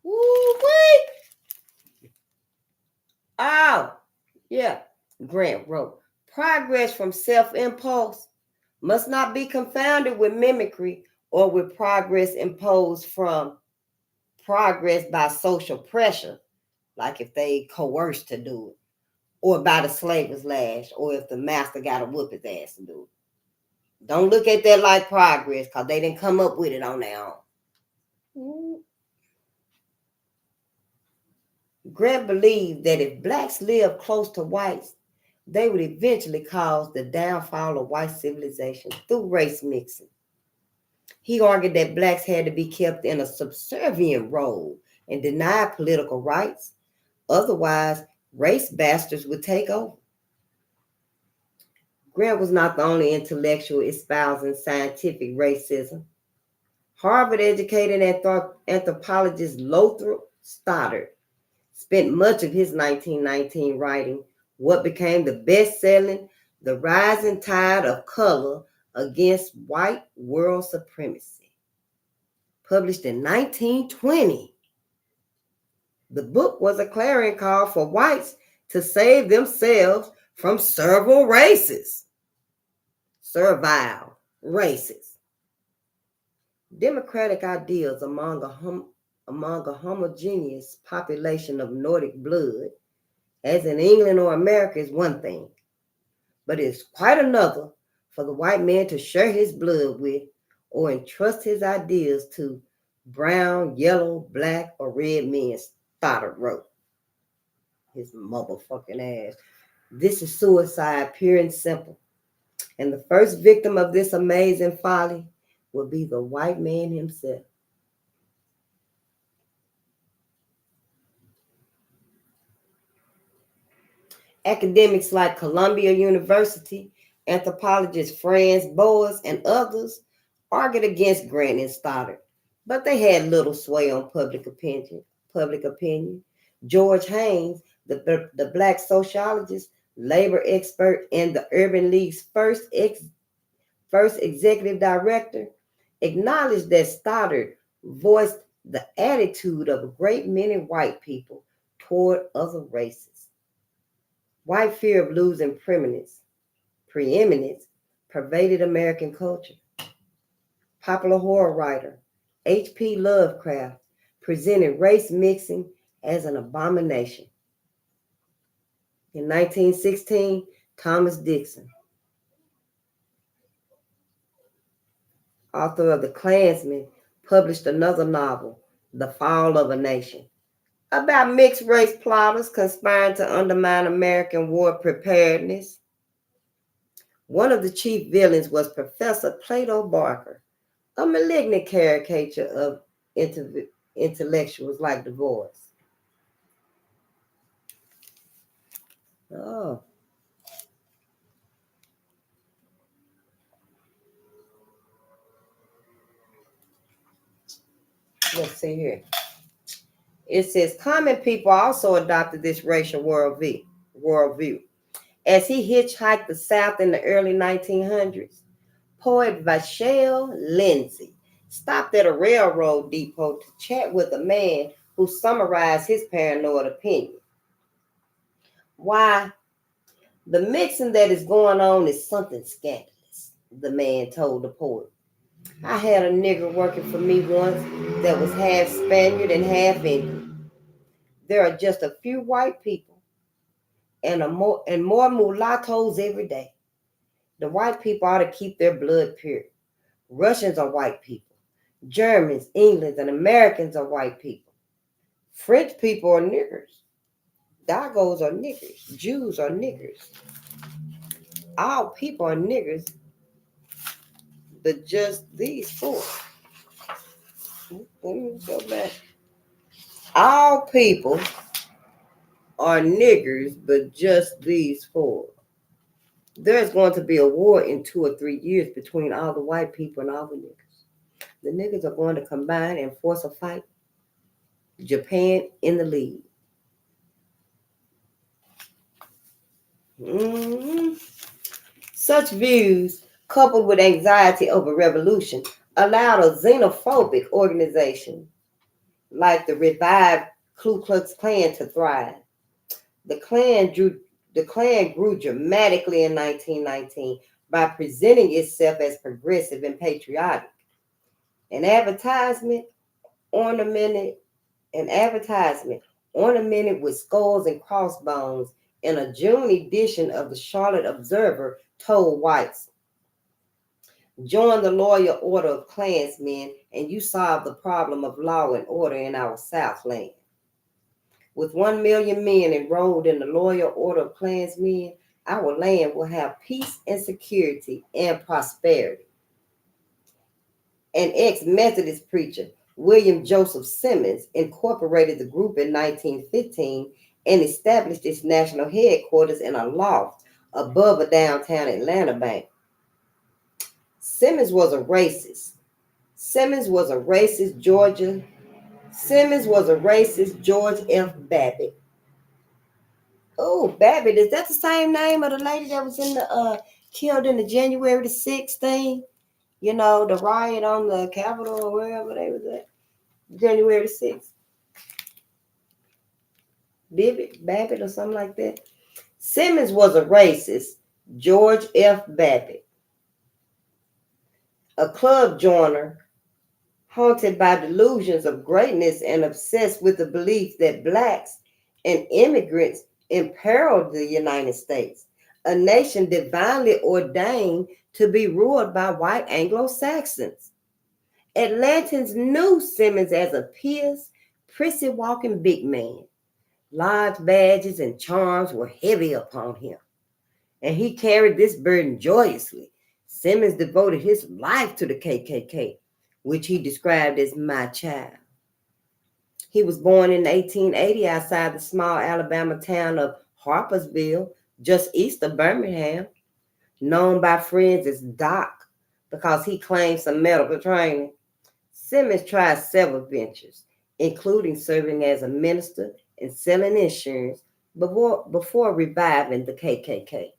Woo-wee! Oh, yeah. Grant wrote, progress from self-impulse must not be confounded with mimicry or with progress imposed from progress by social pressure, like if they coerced to do it, or by the slaver's lash, or if the master got to whoop his ass to do it. Don't look at that like progress, because they didn't come up with it on their own. Grant believed that if blacks lived close to whites, they would eventually cause the downfall of white civilization through race mixing. He argued that blacks had to be kept in a subservient role and denied political rights. Otherwise, race bastards would take over. Grant was not the only intellectual espousing scientific racism. Harvard-educated anthropologist Lothrop Stoddard spent much of his 1919 writing what became the best-selling The Rising Tide of Color Against White World Supremacy. Published in 1920, the book was a clarion call for whites to save themselves from servile races. Democratic ideals among a homogeneous population of Nordic blood, as in England or America, is one thing, but it is quite another for the white man to share his blood with or entrust his ideas to brown, yellow, black, or red men, Stoddard wrote. His motherfucking ass. This is suicide, pure and simple. And the first victim of this amazing folly will be the white man himself. Academics like Columbia University, anthropologist Franz Boas, and others argued against granting Stoddard, but they had little sway on public opinion. George Haynes, the black sociologist, labor expert, and the Urban League's first executive director, acknowledged that Stoddard voiced the attitude of a great many white people toward other races. White fear of losing preeminence pervaded American culture. Popular horror writer H.P. Lovecraft presented race mixing as an abomination. In 1916, Thomas Dixon, author of The Klansman, published another novel, The Fall of a Nation, about mixed race plotters conspiring to undermine American war preparedness. One of the chief villains was Professor Plato Barker, a malignant caricature of intellectuals like Du Bois. Oh. Let's see here. It says common people also adopted this racial worldview. As he hitchhiked the South in the early 1900s, poet Vachel Lindsay stopped at a railroad depot to chat with a man who summarized his paranoid opinion. Why, the mixing that is going on is something scandalous, the man told the poet. I had a nigger working for me once that was half Spaniard and half Indian. There are just a few white people and more mulattoes every day. The white people ought to keep their blood pure. Russians are white people. Germans, Englands, and Americans are white people. French people are niggers. Dagos are niggers. Jews are niggers. All people are niggers, but just these four. Let me go back. All people are niggers, but just these four. There's going to be a war in 2 or 3 years between all the white people and all the niggers. The niggers are going to combine and force a fight. Japan in the lead. Mm-hmm. Such views, coupled with anxiety over revolution, allowed a xenophobic organization like the revived Ku Klux Klan to thrive. The Klan grew dramatically in 1919 by presenting itself as progressive and patriotic. An advertisement ornamented with skulls and crossbones in a June edition of the Charlotte Observer told whites, join the Loyal Order of Klansmen and you solve the problem of law and order in our Southland. With 1 million men enrolled in the Loyal Order of Klansmen, our land will have peace and security and prosperity. An ex-Methodist preacher, William Joseph Simmons, incorporated the group in 1915 and established its national headquarters in a loft above a downtown Atlanta bank. Simmons was a racist, Simmons was a racist George F. Babbitt. Oh, Babbitt, is that the same name of the lady that was in the killed in the January the 6th thing? You know, the riot on the Capitol or wherever they was at. January the 6th. Babbitt or something like that. Simmons was a racist, George F. Babbitt, a club joiner haunted by delusions of greatness and obsessed with the belief that blacks and immigrants imperiled the United States, a nation divinely ordained to be ruled by white Anglo-Saxons. Atlantans knew Simmons as a pious, prissy-walking big man. Large badges and charms were heavy upon him, and he carried this burden joyously. Simmons devoted his life to the KKK, which he described as my child. He was born in 1880 outside the small Alabama town of Harpersville, just east of Birmingham, known by friends as Doc because he claimed some medical training. Simmons tried several ventures, including serving as a minister and selling insurance before reviving the KKK.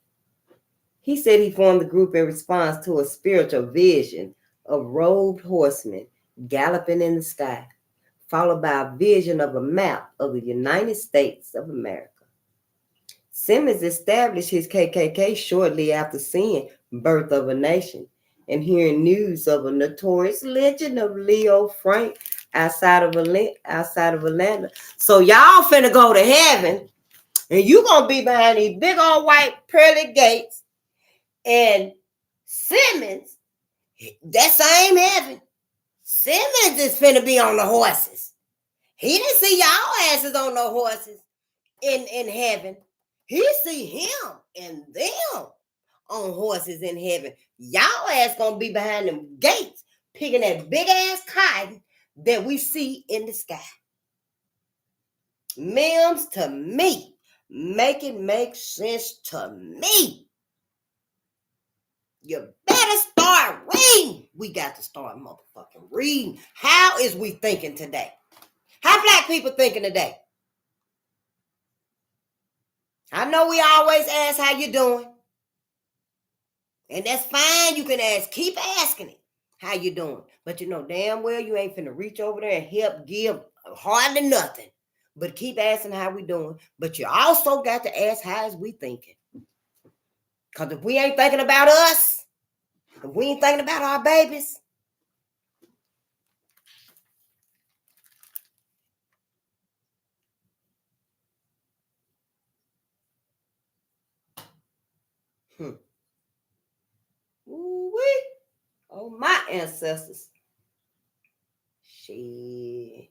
He said he formed the group in response to a spiritual vision of robed horsemen galloping in the sky, followed by a vision of a map of the United States of America. Simmons established his KKK shortly after seeing Birth of a Nation and hearing news of a notorious legend of Leo Frank outside of Atlanta. So y'all finna go to heaven, and you gonna be behind these big old white pearly gates. And Simmons, that same heaven, Simmons is finna be on the horses. He didn't see y'all asses on the horses in heaven. He see him and them on horses in heaven. Y'all ass gonna be behind them gates, picking that big ass cotton that we see in the sky. Mims, to me, make it make sense to me. You better start reading. We got to start motherfucking reading. How is we thinking today? How black people thinking today? I know we always ask how you doing. And that's fine. You can ask. Keep asking it. How you doing? But you know damn well you ain't finna reach over there and help give hardly nothing. But keep asking how we doing. But you also got to ask how is we thinking. Because if we ain't thinking about us, if we ain't thinking about our babies, ooh-wee. Oh, my ancestors. Shit.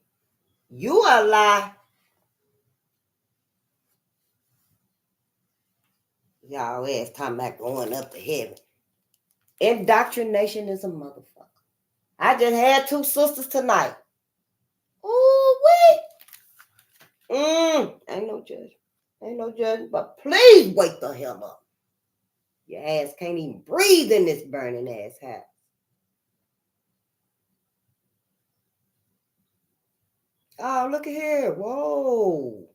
You a lie. Y'all ass talking about going up to heaven. Indoctrination is a motherfucker. I just had 2 sisters tonight. Ooh-wee. Ain't no judgment. Ain't no judgment. But please wake the hell up. Your ass can't even breathe in this burning ass house. Oh, look at here. Whoa.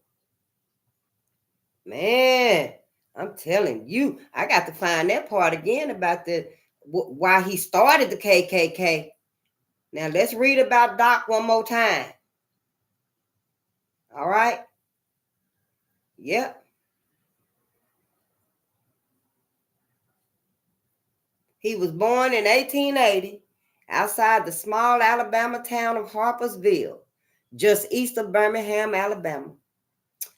Man, I'm telling you, I got to find that part again about why he started the KKK. Now, let's read about Doc one more time. All right? Yep. He was born in 1880 outside the small Alabama town of Harpersville, just east of Birmingham, Alabama.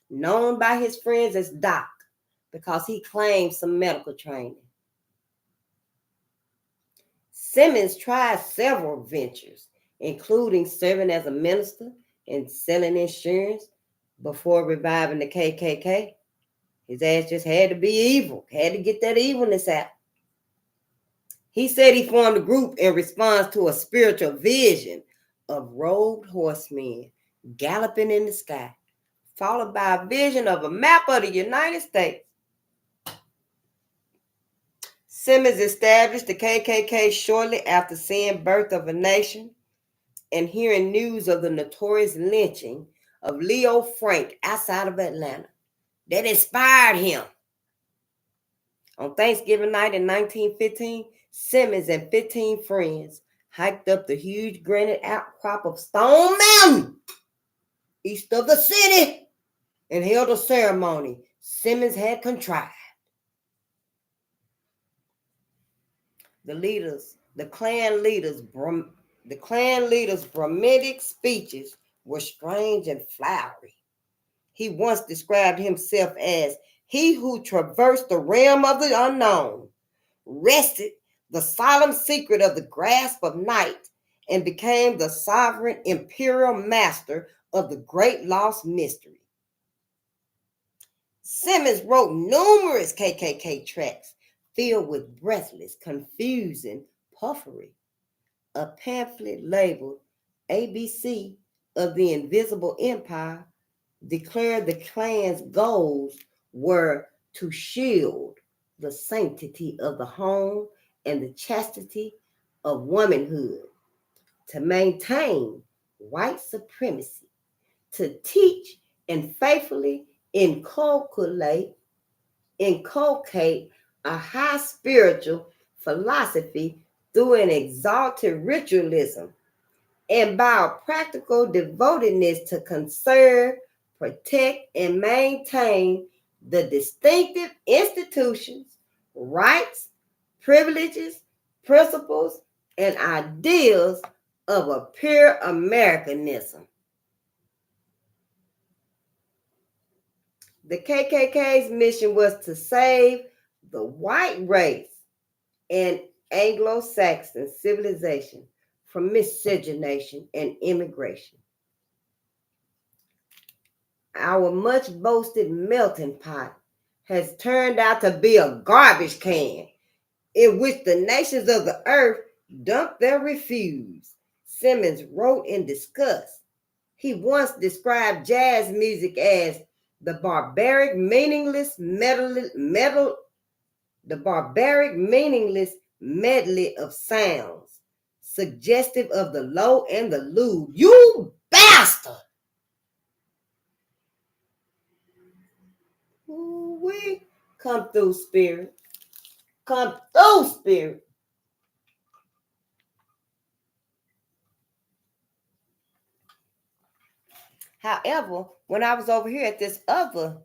Known by his friends as Doc because he claimed some medical training. Simmons tried several ventures, including serving as a minister and selling insurance before reviving the KKK. His ass just had to be evil, had to get that evilness out. He said he formed a group in response to a spiritual vision of robed horsemen galloping in the sky, followed by a vision of a map of the United States. Simmons established the KKK shortly after seeing Birth of a Nation and hearing news of the notorious lynching of Leo Frank outside of Atlanta that inspired him. On Thanksgiving night in 1915, Simmons and 15 friends hiked up the huge granite outcrop of Stone Mountain, east of the city, and held a ceremony Simmons had contrived. The Klan leaders' Brahminic speeches were strange and flowery. He once described himself as he who traversed the realm of the unknown, wrested the solemn secret of the grasp of night, and became the sovereign imperial master of the great lost mystery. Simmons wrote numerous KKK tracts filled with breathless, confusing puffery. A pamphlet labeled ABC of the Invisible Empire declared the Klan's goals were to shield the sanctity of the home and the chastity of womanhood, to maintain white supremacy, to teach and faithfully inculcate a high spiritual philosophy through an exalted ritualism, and by a practical devotedness to conserve, protect, and maintain the distinctive institutions, rights, privileges, principles, and ideals of a pure Americanism. The KKK's mission was to save the white race and Anglo-Saxon civilization from miscegenation and immigration. Our much boasted melting pot has turned out to be a garbage can in which the nations of the earth dump their refuse, Simmons wrote in disgust. He once described jazz music as the barbaric, meaningless medley of sounds, suggestive of the low and the lewd. You bastard! We come through, spirit. Come through, spirit. However, when I was over here at this other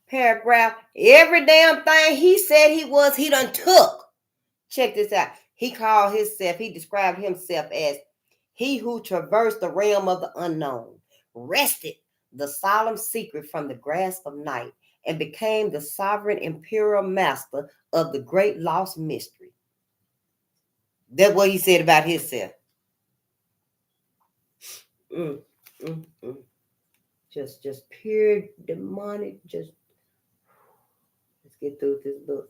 paragraph, every damn thing he said he done took. Check this out. He described himself as he who traversed the realm of the unknown, wrested the solemn secret from the grasp of night, and became the sovereign imperial master of the great lost mystery. That's what he said about himself. Just pure demonic. Let's get through this book.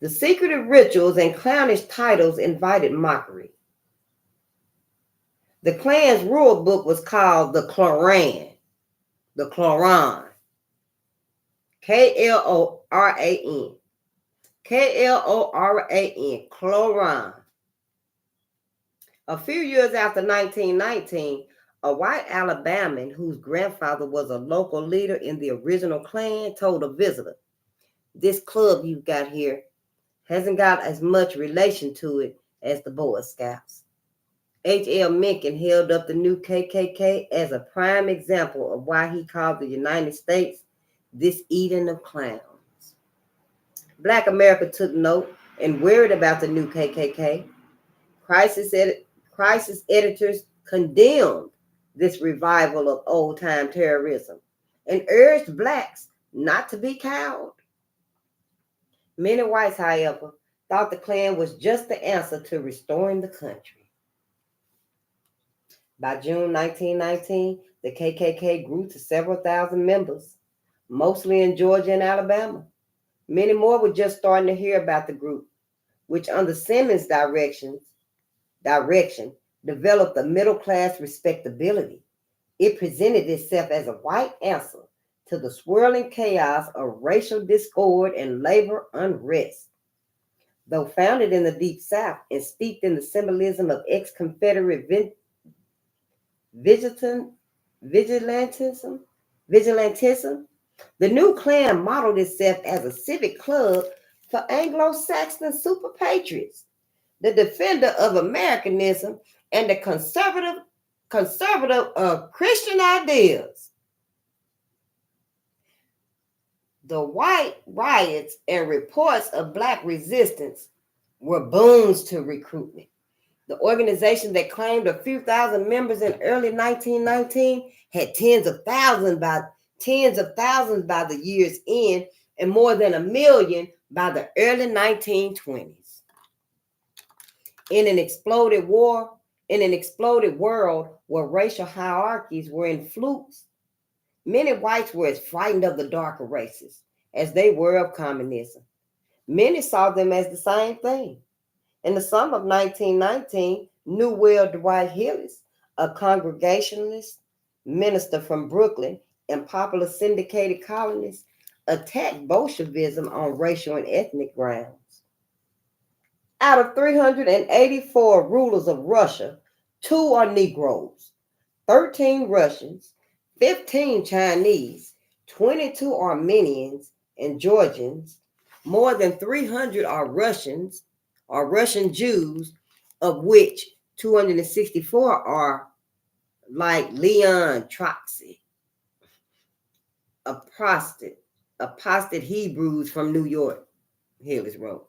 The secretive rituals and clownish titles invited mockery. The Klan's rule book was called the Kloran. The Kloran. Kloran. Kloran. Kloran. A few years after 1919, a white Alabamian whose grandfather was a local leader in the original Klan told a visitor, "This club you've got here hasn't got as much relation to it as the Boy Scouts." H.L. Mencken held up the new KKK as a prime example of why he called the United States this Eden of clowns. Black America took note and worried about the new KKK. Crisis editors condemned this revival of old-time terrorism and urged blacks not to be cowed. Many whites, however, thought the Klan was just the answer to restoring the country. By June 1919, the KKK grew to several thousand members, mostly in Georgia and Alabama. Many more were just starting to hear about the group, which under Simmons' direction developed a middle-class respectability. It presented itself as a white answer to the swirling chaos of racial discord and labor unrest. Though founded in the Deep South and steeped in the symbolism of ex-Confederate vigilantism, vigilantism, vigilantism, the new Klan modeled itself as a civic club for Anglo-Saxon super patriots, the defender of Americanism and the conservative Christian ideals. The white riots and reports of black resistance were boons to recruitment. The organization that claimed a few thousand members in early 1919 had tens of thousands by the year's end and more than 1 million by the early 1920s. In an exploded world where racial hierarchies were in flux, many whites were as frightened of the darker races as they were of communism. Many saw them as the same thing. In the summer of 1919, Newell Dwight Hillis, a Congregationalist minister from Brooklyn and popular syndicated columnist, attacked Bolshevism on racial and ethnic grounds. Out of 384 rulers of Russia, 2 are Negroes, 13 Russians, 15 Chinese, 22 Armenians and Georgians, more than 300 are Russians or Russian Jews, of which 264 are like Leon Trotsky, apostate Hebrews from New York, Hillis wrote.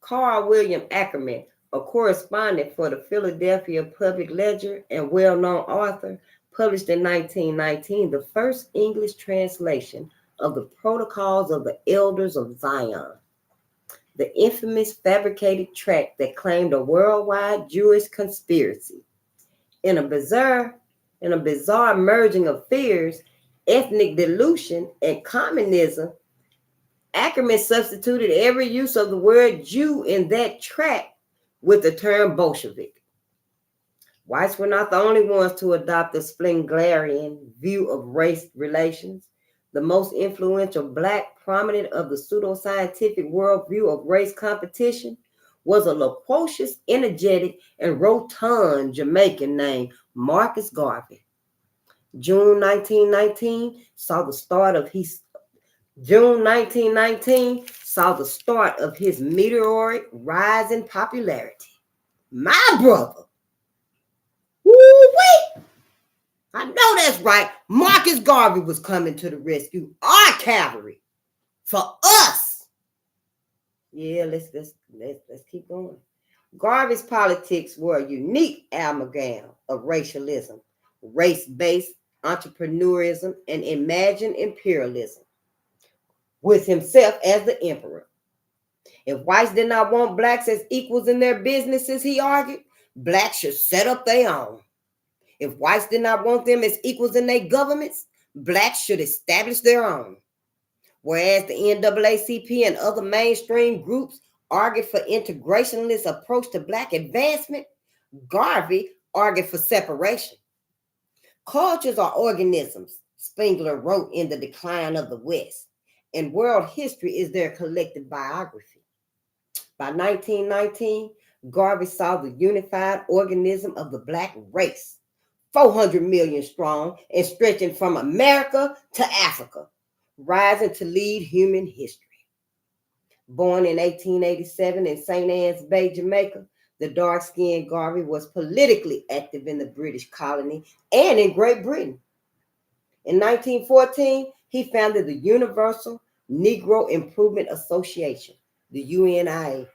Carl William Ackerman, a correspondent for the Philadelphia Public Ledger and well-known author, published in 1919 the first English translation of the Protocols of the Elders of Zion, the infamous fabricated tract that claimed a worldwide Jewish conspiracy. In a bizarre merging of fears, ethnic dilution, and communism, Ackerman substituted every use of the word Jew in that tract with the term Bolshevik. Whites were not the only ones to adopt the Spenglerian view of race relations. The most influential black prominent of the pseudoscientific worldview of race competition was a loquacious, energetic, and rotund Jamaican named Marcus Garvey. June 1919 saw the start of his meteoric rise in popularity. My brother. Woo-wee! I know that's right. Marcus Garvey was coming to the rescue. Our cavalry. For us. Yeah, let's keep going. Garvey's politics were a unique amalgam of racialism, race-based entrepreneurism, and imagined imperialism, with himself as the emperor. If whites did not want blacks as equals in their businesses, he argued, blacks should set up their own. If whites did not want them as equals in their governments, blacks should establish their own. Whereas the NAACP and other mainstream groups argued for integrationist approach to black advancement, Garvey argued for separation. Cultures are organisms, Spengler wrote in The Decline of the West, and world history is their collective biography. By 1919, Garvey saw the unified organism of the black race, 400 million strong and stretching from America to Africa, rising to lead human history. Born in 1887 in St. Anne's Bay, Jamaica, the dark-skinned Garvey was politically active in the British colony and in Great Britain. In 1914, he founded the Universal Negro Improvement Association, the UNIA,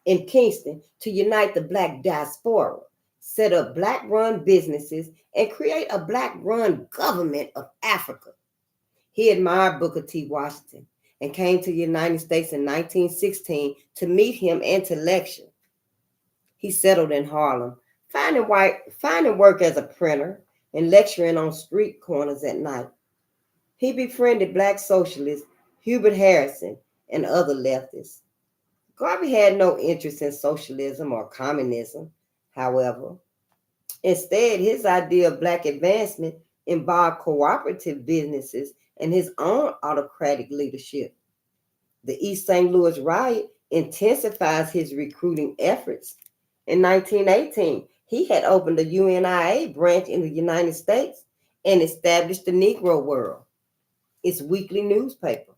in Kingston to unite the black diaspora, set up black-run businesses, and create a black-run government of Africa. He admired Booker T. Washington and came to the United States in 1916 to meet him and to lecture. He settled in Harlem, finding work as a printer and lecturing on street corners at night. He befriended black socialists Hubert Harrison and other leftists. Garvey had no interest in socialism or communism, however. Instead, his idea of black advancement involved cooperative businesses and his own autocratic leadership. The East St. Louis riot intensifies his recruiting efforts. In 1918, he had opened a UNIA branch in the United States and established the Negro World, its weekly newspaper.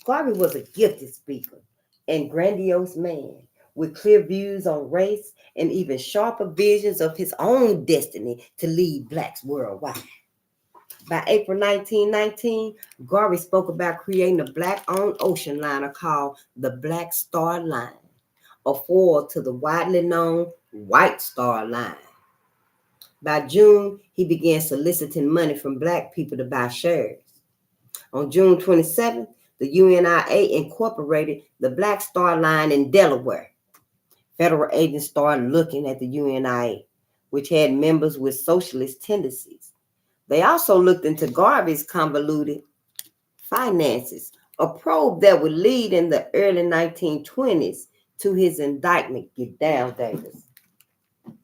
Garvey was a gifted speaker and grandiose man with clear views on race and even sharper visions of his own destiny to lead blacks worldwide. By April 1919, Garvey spoke about creating a black-owned ocean liner called the Black Star Line, a foil to the widely known White Star Line. By June, he began soliciting money from black people to buy shares. On June 27th, the UNIA incorporated the Black Star Line in Delaware. Federal agents started looking at the UNIA, which had members with socialist tendencies. They also looked into Garvey's convoluted finances, a probe that would lead in the early 1920s to his indictment. Get down, Davis.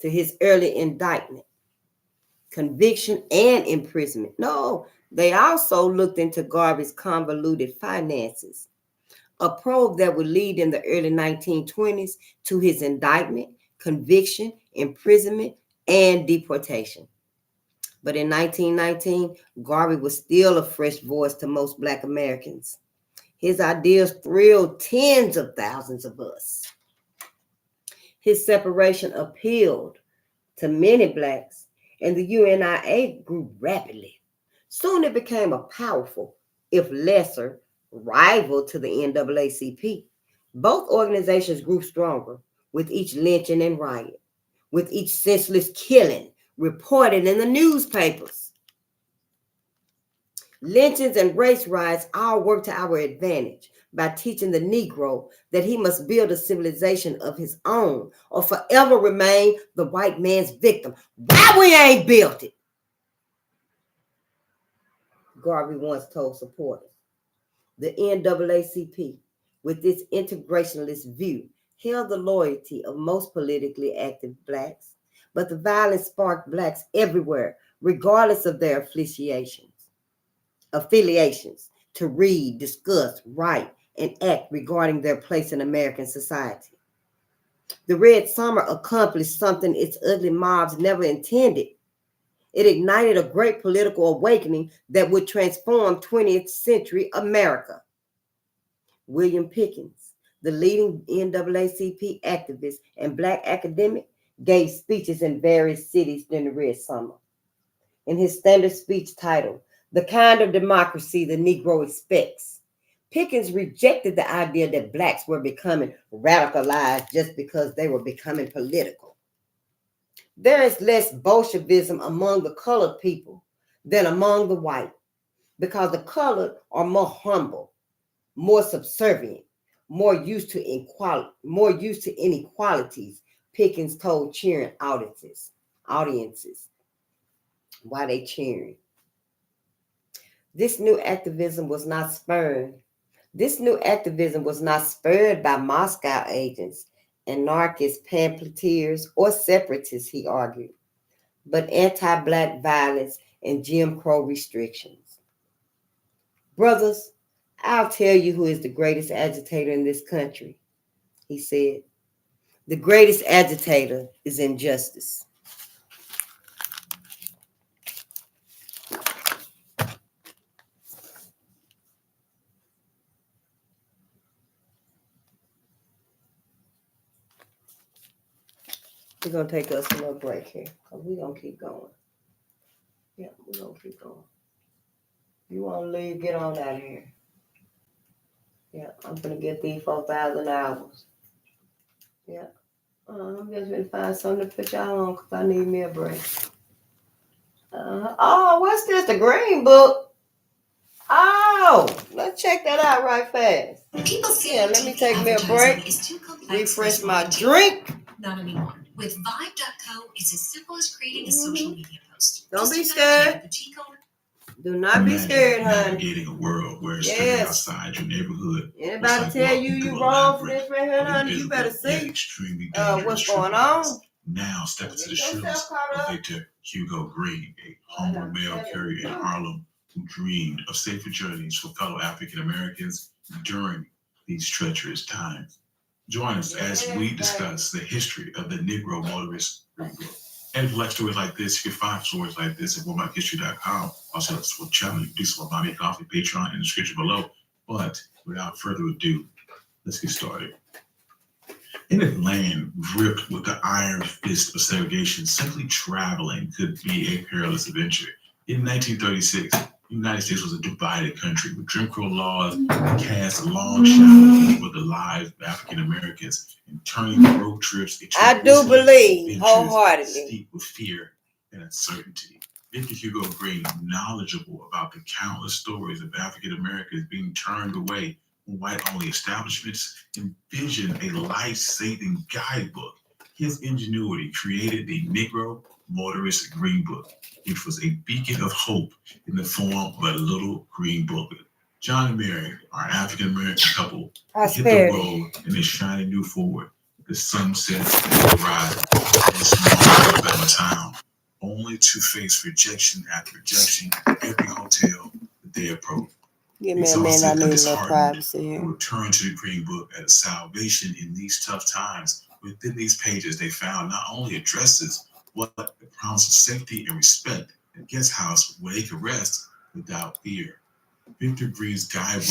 To his early indictment, conviction, and imprisonment. No, they also looked into Garvey's convoluted finances, a probe that would lead in the early 1920s to his indictment, conviction, imprisonment, and deportation. But in 1919, Garvey was still a fresh voice to most Black Americans. His ideas thrilled tens of thousands of us. His separation appealed to many Blacks, and the UNIA grew rapidly. Soon it became a powerful, if lesser, rival to the NAACP. Both organizations grew stronger with each lynching and riot, with each senseless killing reported in the newspapers. Lynchings and race riots all work to our advantage by teaching the Negro that he must build a civilization of his own or forever remain the white man's victim. Why we ain't built it? Garvey once told supporters. The NAACP, with its integrationist view, held the loyalty of most politically active Blacks, but the violence sparked Blacks everywhere, regardless of their affiliations, to read, discuss, write, and act regarding their place in American society. The Red Summer accomplished something its ugly mobs never intended. It ignited a great political awakening that would transform 20th century America. William Pickens, the leading NAACP activist and Black academic, gave speeches in various cities during the Red Summer. In his standard speech titled, "The Kind of Democracy the Negro Expects," Pickens rejected the idea that Blacks were becoming radicalized just because they were becoming political. There is less Bolshevism among the colored people than among the white, because the colored are more humble, more subservient, more used to inequalities, Pickens told cheering audiences. Why they cheering? This new activism was not spurred by Moscow agents, anarchist pamphleteers, or separatists, he argued, but anti-Black violence and Jim Crow restrictions. Brothers, I'll tell you who is the greatest agitator in this country, he said. The greatest agitator is injustice. We're going to take us a little break here because we're going to keep going. Yeah, we're going to keep going. You want to leave, get on out of here. Yeah, I'm going to get these 4,000 hours. Yeah. I'm just going to find something to put y'all on because I need me a break. Oh, what's this? The Green Book? Oh, let's check that out right fast. Yeah, let me take me a break. Refresh my drink. Not anymore. With Vibe.co, it's as simple as creating a social media post. Don't be scared. Do not be scared, honey. Navigating a world where it's outside your neighborhood. Anybody tell you wrong for this right here, honey, you better see what's going on. Now step into the shoes of Victor Hugo Green, a humble mail carrier in Harlem who dreamed of safer journeys for fellow African Americans during these treacherous times. Join us as we discuss the history of the Negro Motorist Green Book. And if you like stories like this, you can find stories like this at warmarkhistory.com. Also, that's what channel you can do so on my coffee, Patreon, in the description below. But without further ado, let's get started. In a land gripped with the iron fist of segregation, simply traveling could be a perilous adventure. In 1936, the United States was a divided country with Jim Crow laws cast a long shadow over the lives of African Americans and turning road trips into I do believe wholeheartedly steeped with fear and uncertainty. Victor Hugo Green, knowledgeable about the countless stories of African Americans being turned away when white-only establishments, envisioned a life-saving guidebook. His ingenuity created the Negro Motorist Green Book, which was a beacon of hope in the form of a little green booklet. John and Mary, our African-American couple, hit the road in a shiny new Ford. The sunset arrived in a small Alabama town, only to face rejection after rejection at every hotel that they approached. Give me a minute, I need a little privacy They here. returned to the Green Book as salvation in these tough times. Within these pages, they found not only addresses, but the promise of safety and respect, a guest house where they could rest without fear. Victor Green's guidebook